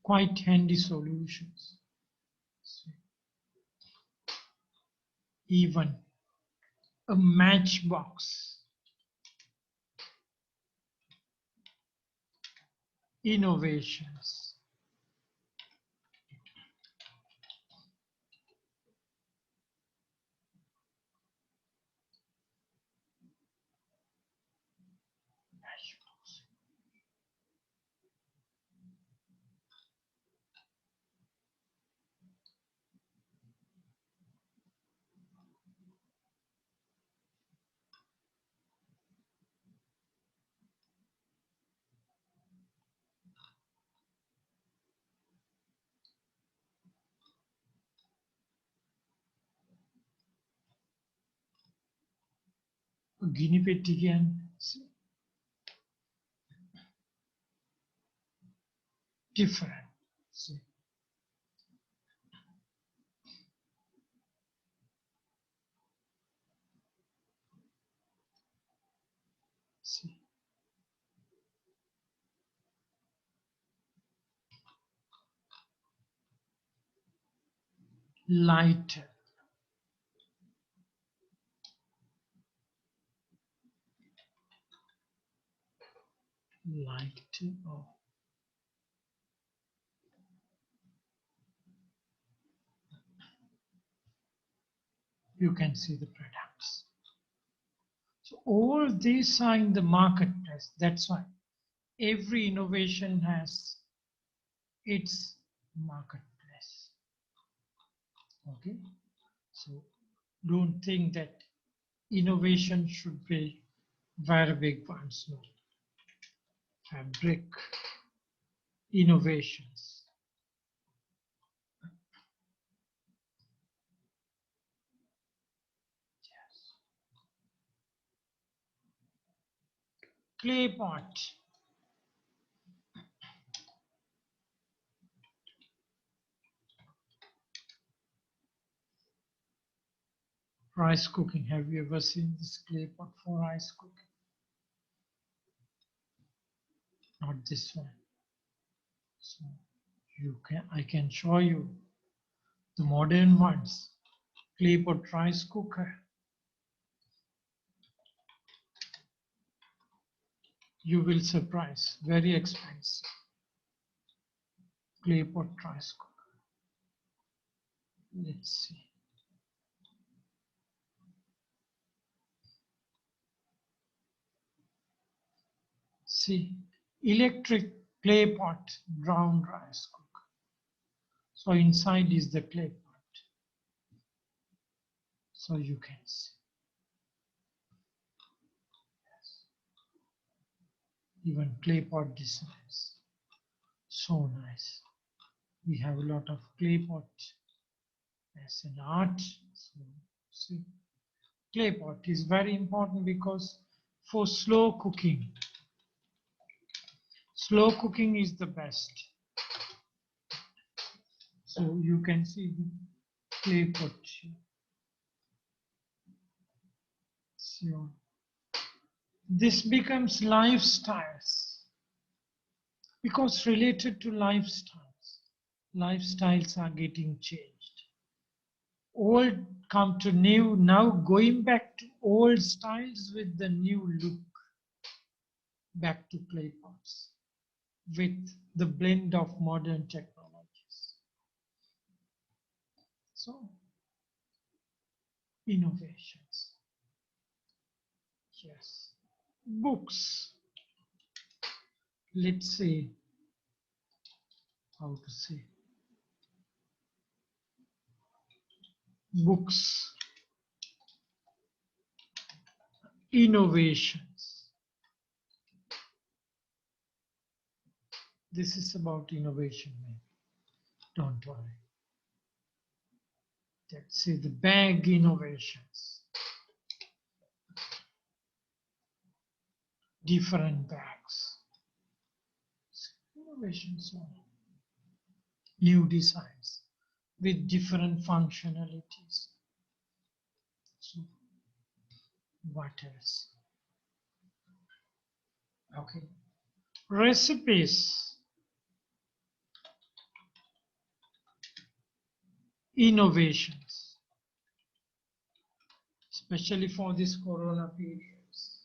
Quite handy solutions. See. Even a matchbox. Innovations. Matchbox. A guinea pig again. See. Different. See. See. Lighter. Lighter. Oh. You can see the products. So all these are in the marketplace. That's why every innovation has its marketplace. Okay. So don't think that innovation should be very big ones. No. Fabric innovations. Yes. Clay pot. Rice cooking. Have you ever seen this clay pot for rice cooking? Not this one. So I can show you the modern ones. Clay pot rice cooker. You will surprise. Very expensive. Clay pot rice cooker. Let's see. See, electric clay pot brown rice cooker. So inside is the clay pot. So you can see. Yes. Even clay pot designs. So nice. We have a lot of clay pot as an art. So see, clay pot is very important because for slow cooking. Slow cooking is the best. So you can see the clay pot here. So this becomes lifestyles because related to lifestyles. Lifestyles are getting changed. Old come to new, now going back to old styles with the new look. Back to clay pots with the blend of modern technologies. So, innovations. Yes. Books. Let's say, how to say. Books. Innovations. This is about innovation, maybe. Don't worry. Let's say the bag innovations. Different bags. innovations on new designs with different functionalities. So what else? Okay. Recipes, innovations, especially for this corona periods.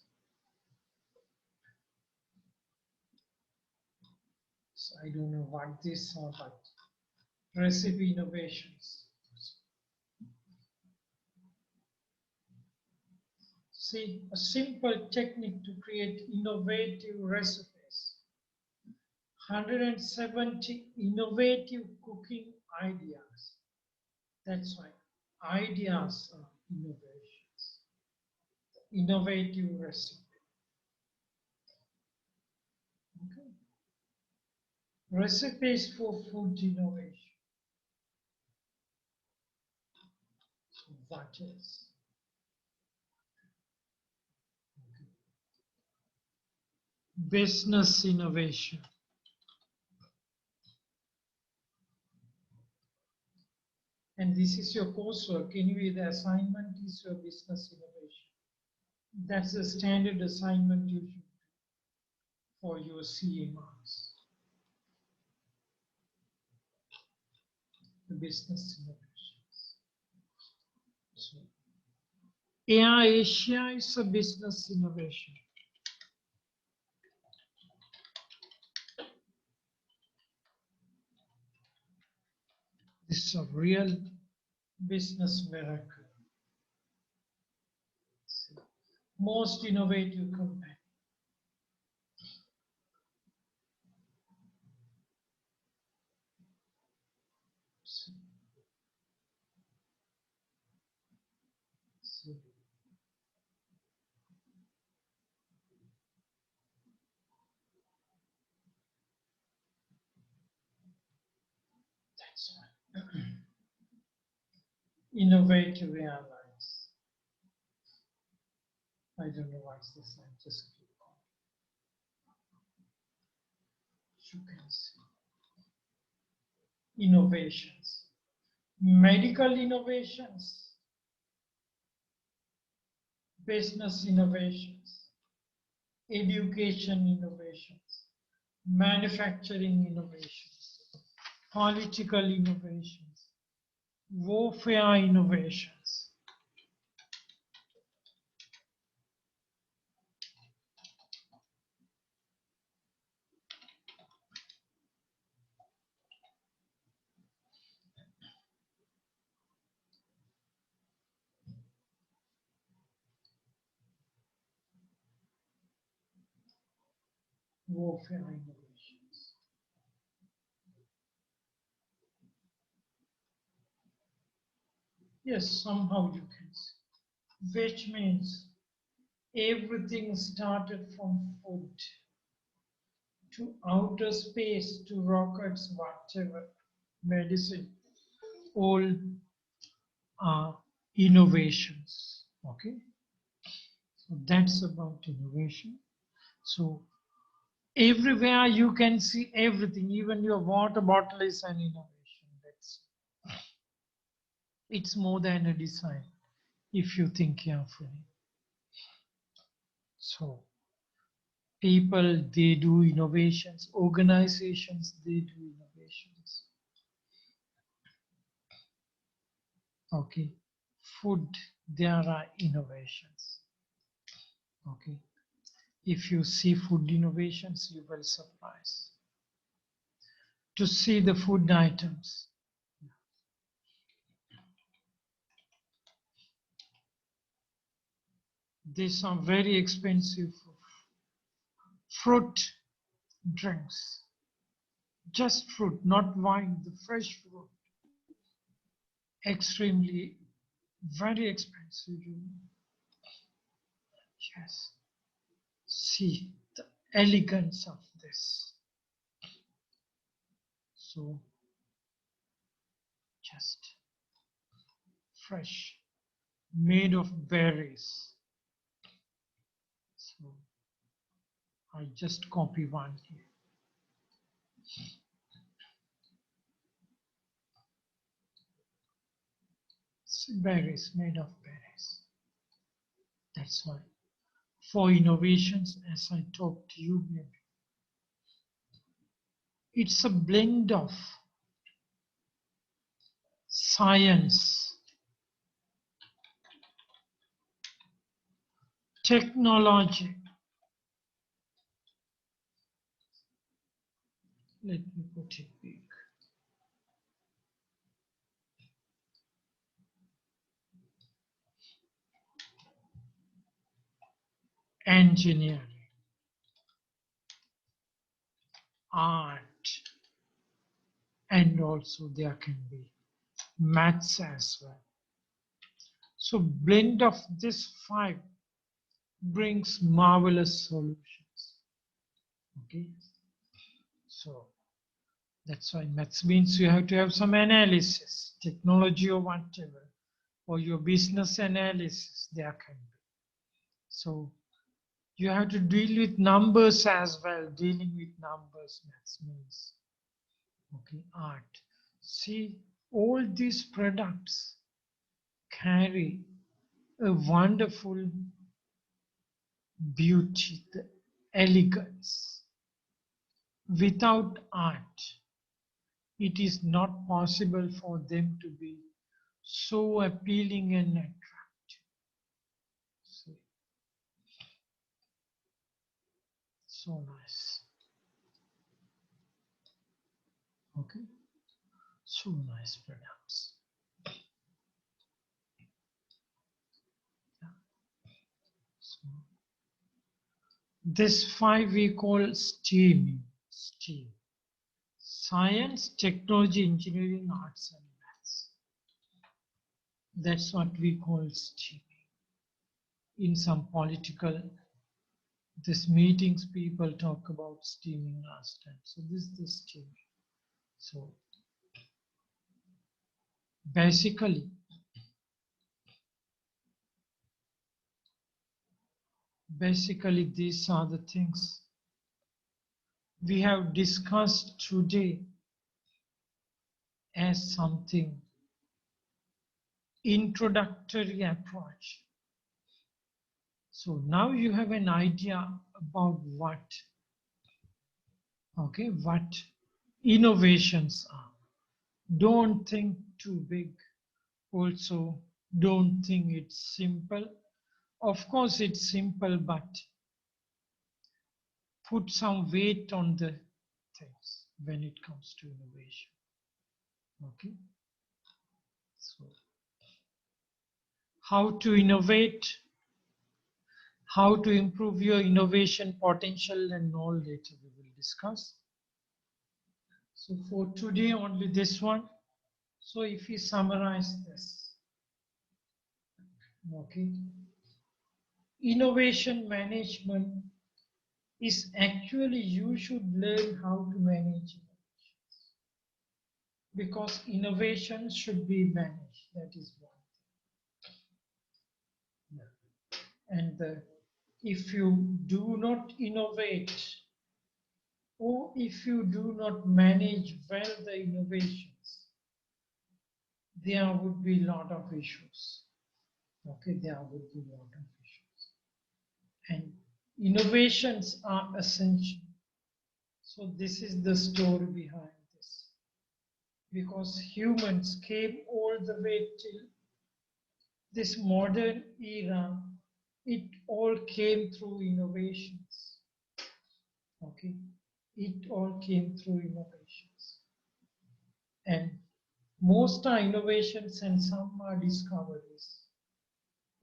So I don't know what this are, but recipe innovations. See, a simple technique to create innovative recipes. 170 innovative cooking ideas. That's why ideas are innovations. Innovative recipe. Okay. Recipes for food innovation. So what is? Okay. Business innovation. And this is your coursework. Anyway, the assignment is your business innovation. That's the standard assignment you should do for your CA marks. The business innovations. So, AI Asia is a business innovation. This is a real business miracle. Most innovative company. So, that's right. Innovative airlines. I don't know what's this. I just click on. You can see innovations, medical innovations, business innovations, education innovations, manufacturing innovations, political innovations, warfare innovations. Warfare innovations. Yes, somehow you can see. Which means everything started from food to outer space to rockets, whatever, medicine, all are innovations. Okay, so that's about innovation. So everywhere you can see everything, even your water bottle is an innovation. That's it's more than a design if you think carefully. So people they do innovations, organizations they do innovations. Okay, food there are innovations. Okay, if you see food innovations you will surprise to see the food items. These are very expensive fruit drinks, just fruit, not wine, the fresh fruit, extremely very expensive. Yes, see the elegance of this. So just fresh, made of berries. So I just copy one here. Berries, made of berries. That's why. For innovations, as I talked to you, maybe it's a blend of science, technology. Let me put it big. Engineering, art, and also there can be maths as well. So blend of this five brings marvelous solutions. Okay, so that's why maths means you have to have some analysis, technology or whatever, or your business analysis there can be. So you have to deal with numbers as well. Dealing with numbers, maths means. Okay, art. See, all these products carry a wonderful beauty, the elegance. Without art, it is not possible for them to be so appealing and attractive. See, so nice. Okay, so nice products. Yeah. So this five we call STEAM. STEAM. Science, technology, engineering, arts, and maths. That's what we call STEAM. In some political this meetings, people talk about steaming last time. So this is the steaming. So basically, these are the things we have discussed today as something introductory approach. So now you have an idea about what innovations are. Don't think too big. Also, don't think it's simple. Of course, it's simple, but put some weight on the things when it comes to innovation. Okay. So, how to innovate, how to improve your innovation potential, and all later we will discuss. So, for today, only this one. So, if we summarize this, okay, innovation management is actually you should learn how to manage innovations because innovation should be managed. That is one thing. Yeah. And if you do not innovate or if you do not manage well the innovations, there would be a lot of issues. Okay, there would be a lot of issues. And innovations are essential. So this is the story behind this. Because humans came all the way till this modern era, it all came through innovations. Okay, it all came through innovations. And most are innovations and some are discoveries.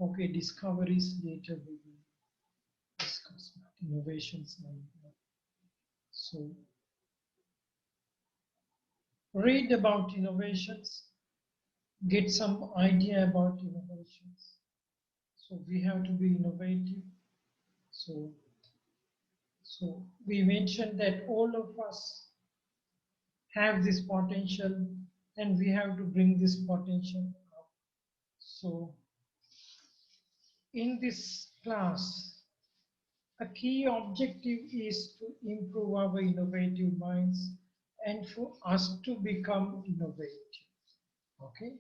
Okay, discoveries later we will discuss, but innovations are important. So read about innovations, get some idea about innovations. So we have to be innovative. So we mentioned that all of us have this potential and we have to bring this potential up. So in this class, a key objective is to improve our innovative minds and for us to become innovative. Okay,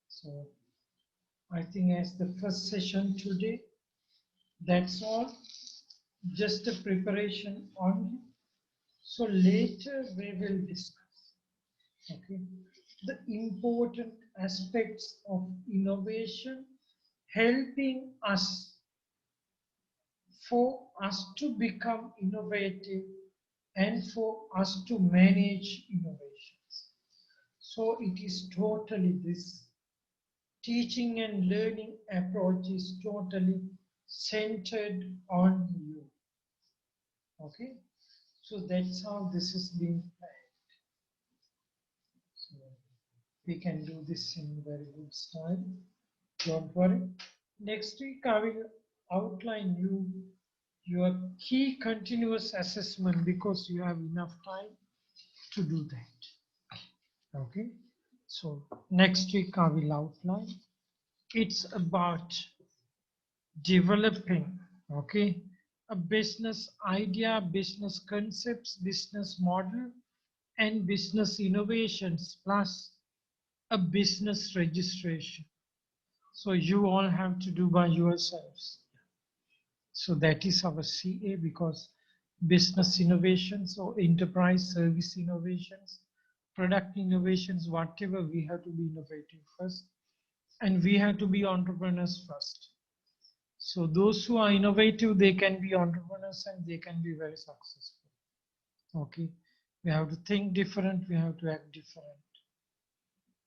so I think as the first session today, that's all. Just a preparation only. So later we will discuss, okay, the important aspects of innovation helping us for us to become innovative and for us to manage innovations. So it is totally this teaching and learning approach is totally centered on you. Okay, so that's how this is being planned. So we can do this in very good style. Don't worry. Next week I will outline you your key continuous assessment because you have enough time to do that. Okay. So next week I will outline. It's about developing, okay, a business idea, business concepts, business model, and business innovations plus a business registration. So you all have to do by yourselves. So that is our CA because business innovations or enterprise service innovations, product innovations, whatever, we have to be innovative first and we have to be entrepreneurs first. So those who are innovative, they can be entrepreneurs and they can be very successful. Okay. We have to think different. We have to act different.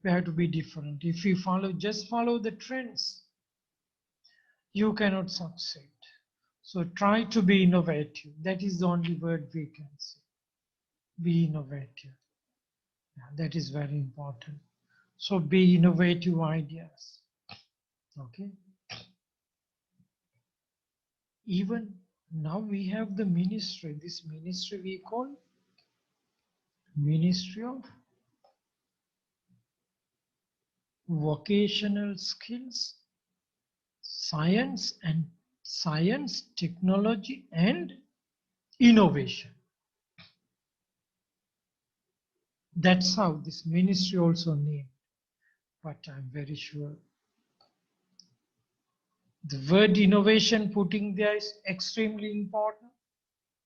We have to be different. If you just follow the trends, you cannot succeed. So try to be innovative. That is the only word we can say. Be innovative. Yeah, that is very important. So be innovative ideas. Okay. Even now we have the ministry. This ministry we call Ministry of Vocational Skills, Science, Technology and Innovation. That's how this ministry also named. But I'm very sure the word innovation putting there is extremely important.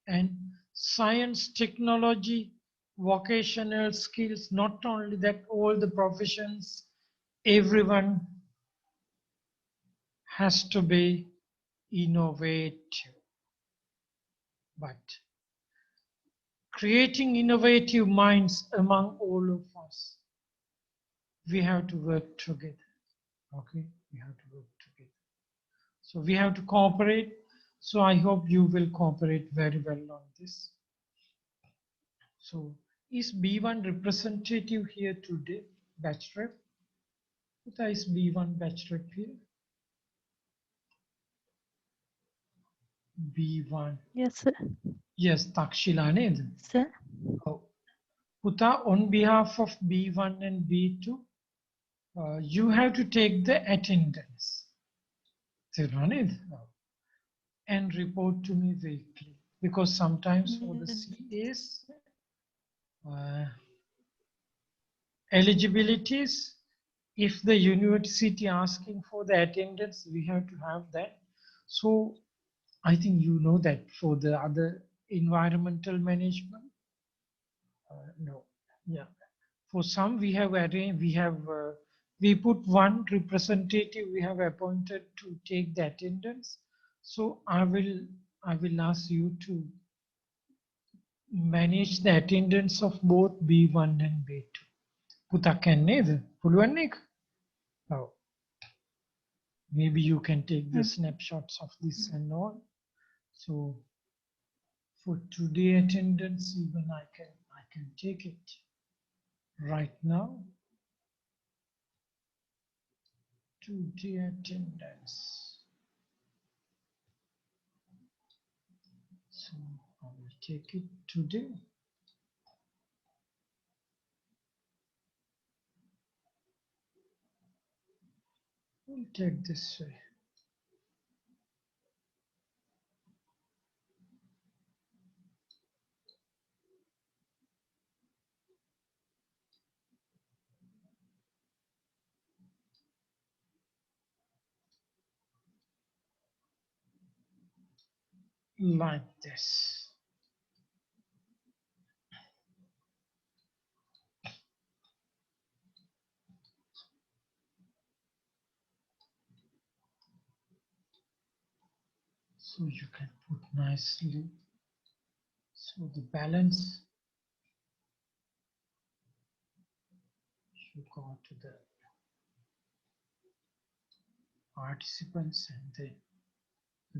And science, technology, vocational skills, not only that, all the professions, everyone has to be innovative. But creating innovative minds among all of us, we have to work together. Okay, we have to work together. So we have to cooperate. So I hope you will cooperate very well on this. So is B1 representative here today, batch rep? What is B1 batch rep here? B1. Yes, sir. Yes, Takshila ned. Sir. Oh. Puta, on behalf of B1 and B2, you have to take the attendance. And report to me weekly. Because sometimes for the CAs, eligibilities, if the university asking for the attendance, we have to have that. So I think you know that for the other environmental management, no, yeah. For some we have arranged, we put one representative we have appointed to take the attendance. So I will ask you to manage the attendance of both B1 and B2. Putakan ned? Puluan nik? Oh. Maybe you can take the snapshots of this and all. So for today attendance, even I can take it right now. Today attendance. So I will take it today. We'll take this way. like this. So you can put nicely. So the balance, you go to the participants and then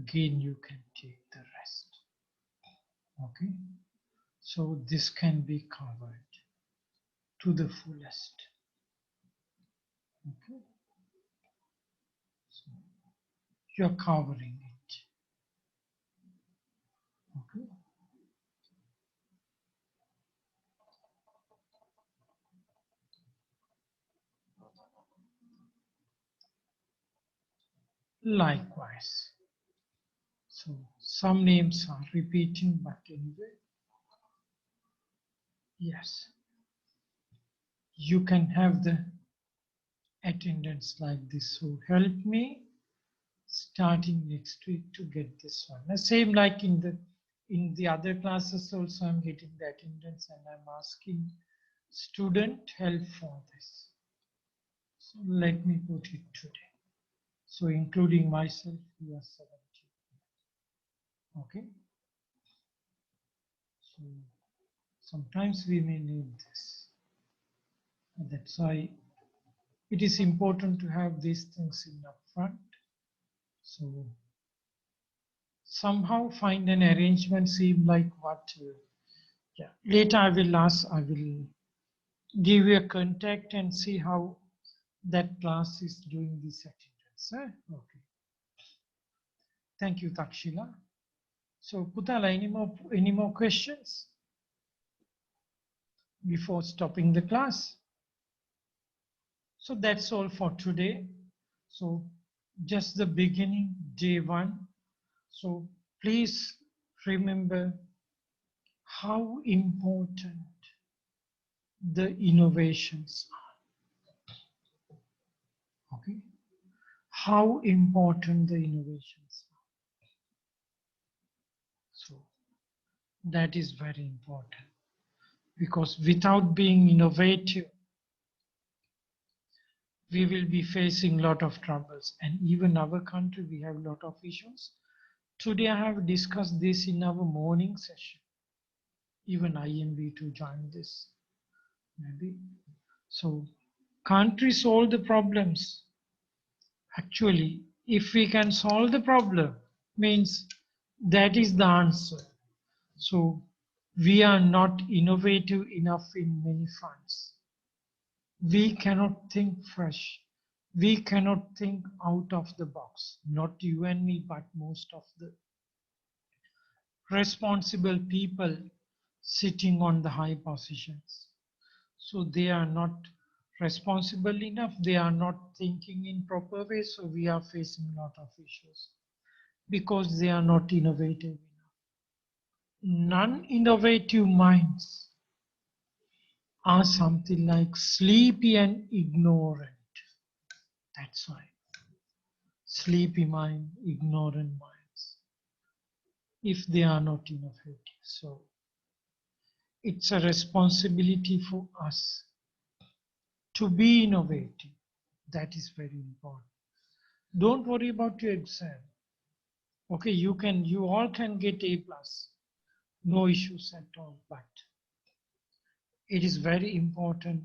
again you can take the rest. Okay, so this can be covered to the fullest. Okay, so you're covering it. Okay, likewise. So some names are repeating, but anyway, yes, you can have the attendance like this. So help me starting next week to get this one. The same like in the other classes also I'm getting the attendance and I'm asking student help for this. So let me put it today. So including myself, we are 70. Okay. So sometimes we may need this. And that's why it is important to have these things in upfront. So somehow find an arrangement seem like what yeah. Later I will give you a contact and see how that class is doing this attendance. Okay. Thank you, Takshila. So Putala, any more questions before stopping the class? So that's all for today. So just the beginning, day one. So please remember how important the innovations are. Okay. How important the innovations are. So that is very important because without being innovative, we will be facing a lot of troubles, and even our country we have a lot of issues. Today I have discussed this in our morning session. Even IMB to join this maybe. So can't we solve the problems? Actually, if we can solve the problem, means that is the answer. So we are not innovative enough in many fronts. We cannot think fresh. We cannot think out of the box. Not you and me, but most of the responsible people sitting on the high positions. So they are not responsible enough. They are not thinking in proper way. So we are facing a lot of issues because they are not innovative enough. Non-innovative minds are something like sleepy and ignorant. That's why. Sleepy mind, ignorant minds, if they are not innovative. So it's a responsibility for us to be innovative. That is very important. Don't worry about your exam. Okay, you all can get A plus, no issues at all. But it is very important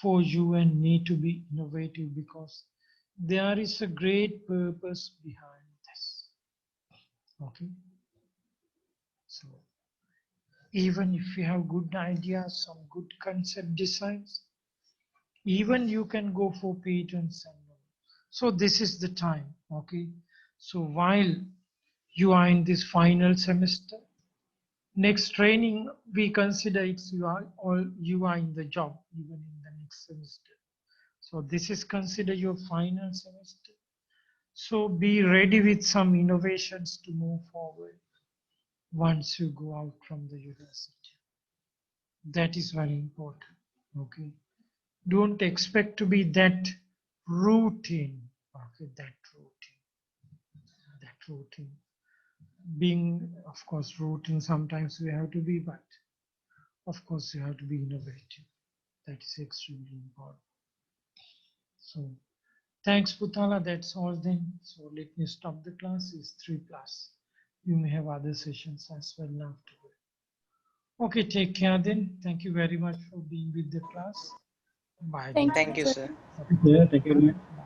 for you and me to be innovative because there is a great purpose behind this. Okay, so even if you have good ideas, some good concept designs, even you can go for patents and all. So this is the time. Okay, so while you are in this final semester, next training we consider it's you are in the job even in the next semester. So this is consider your final semester. So be ready with some innovations to move forward once you go out from the university. That is very important. Okay. Don't expect to be that routine. Okay, that routine. That routine. being, of course, routine, sometimes we have to be, but of course, you have to be innovative. That is extremely important. So thanks, Putala. That's all then. So let me stop the class. It's 3 plus. You may have other sessions as well afterward. Okay, take care then. Thank you very much for being with the class. Bye. Thank then. you, Thank you, sir. sir. Yeah, thank you very much. Bye.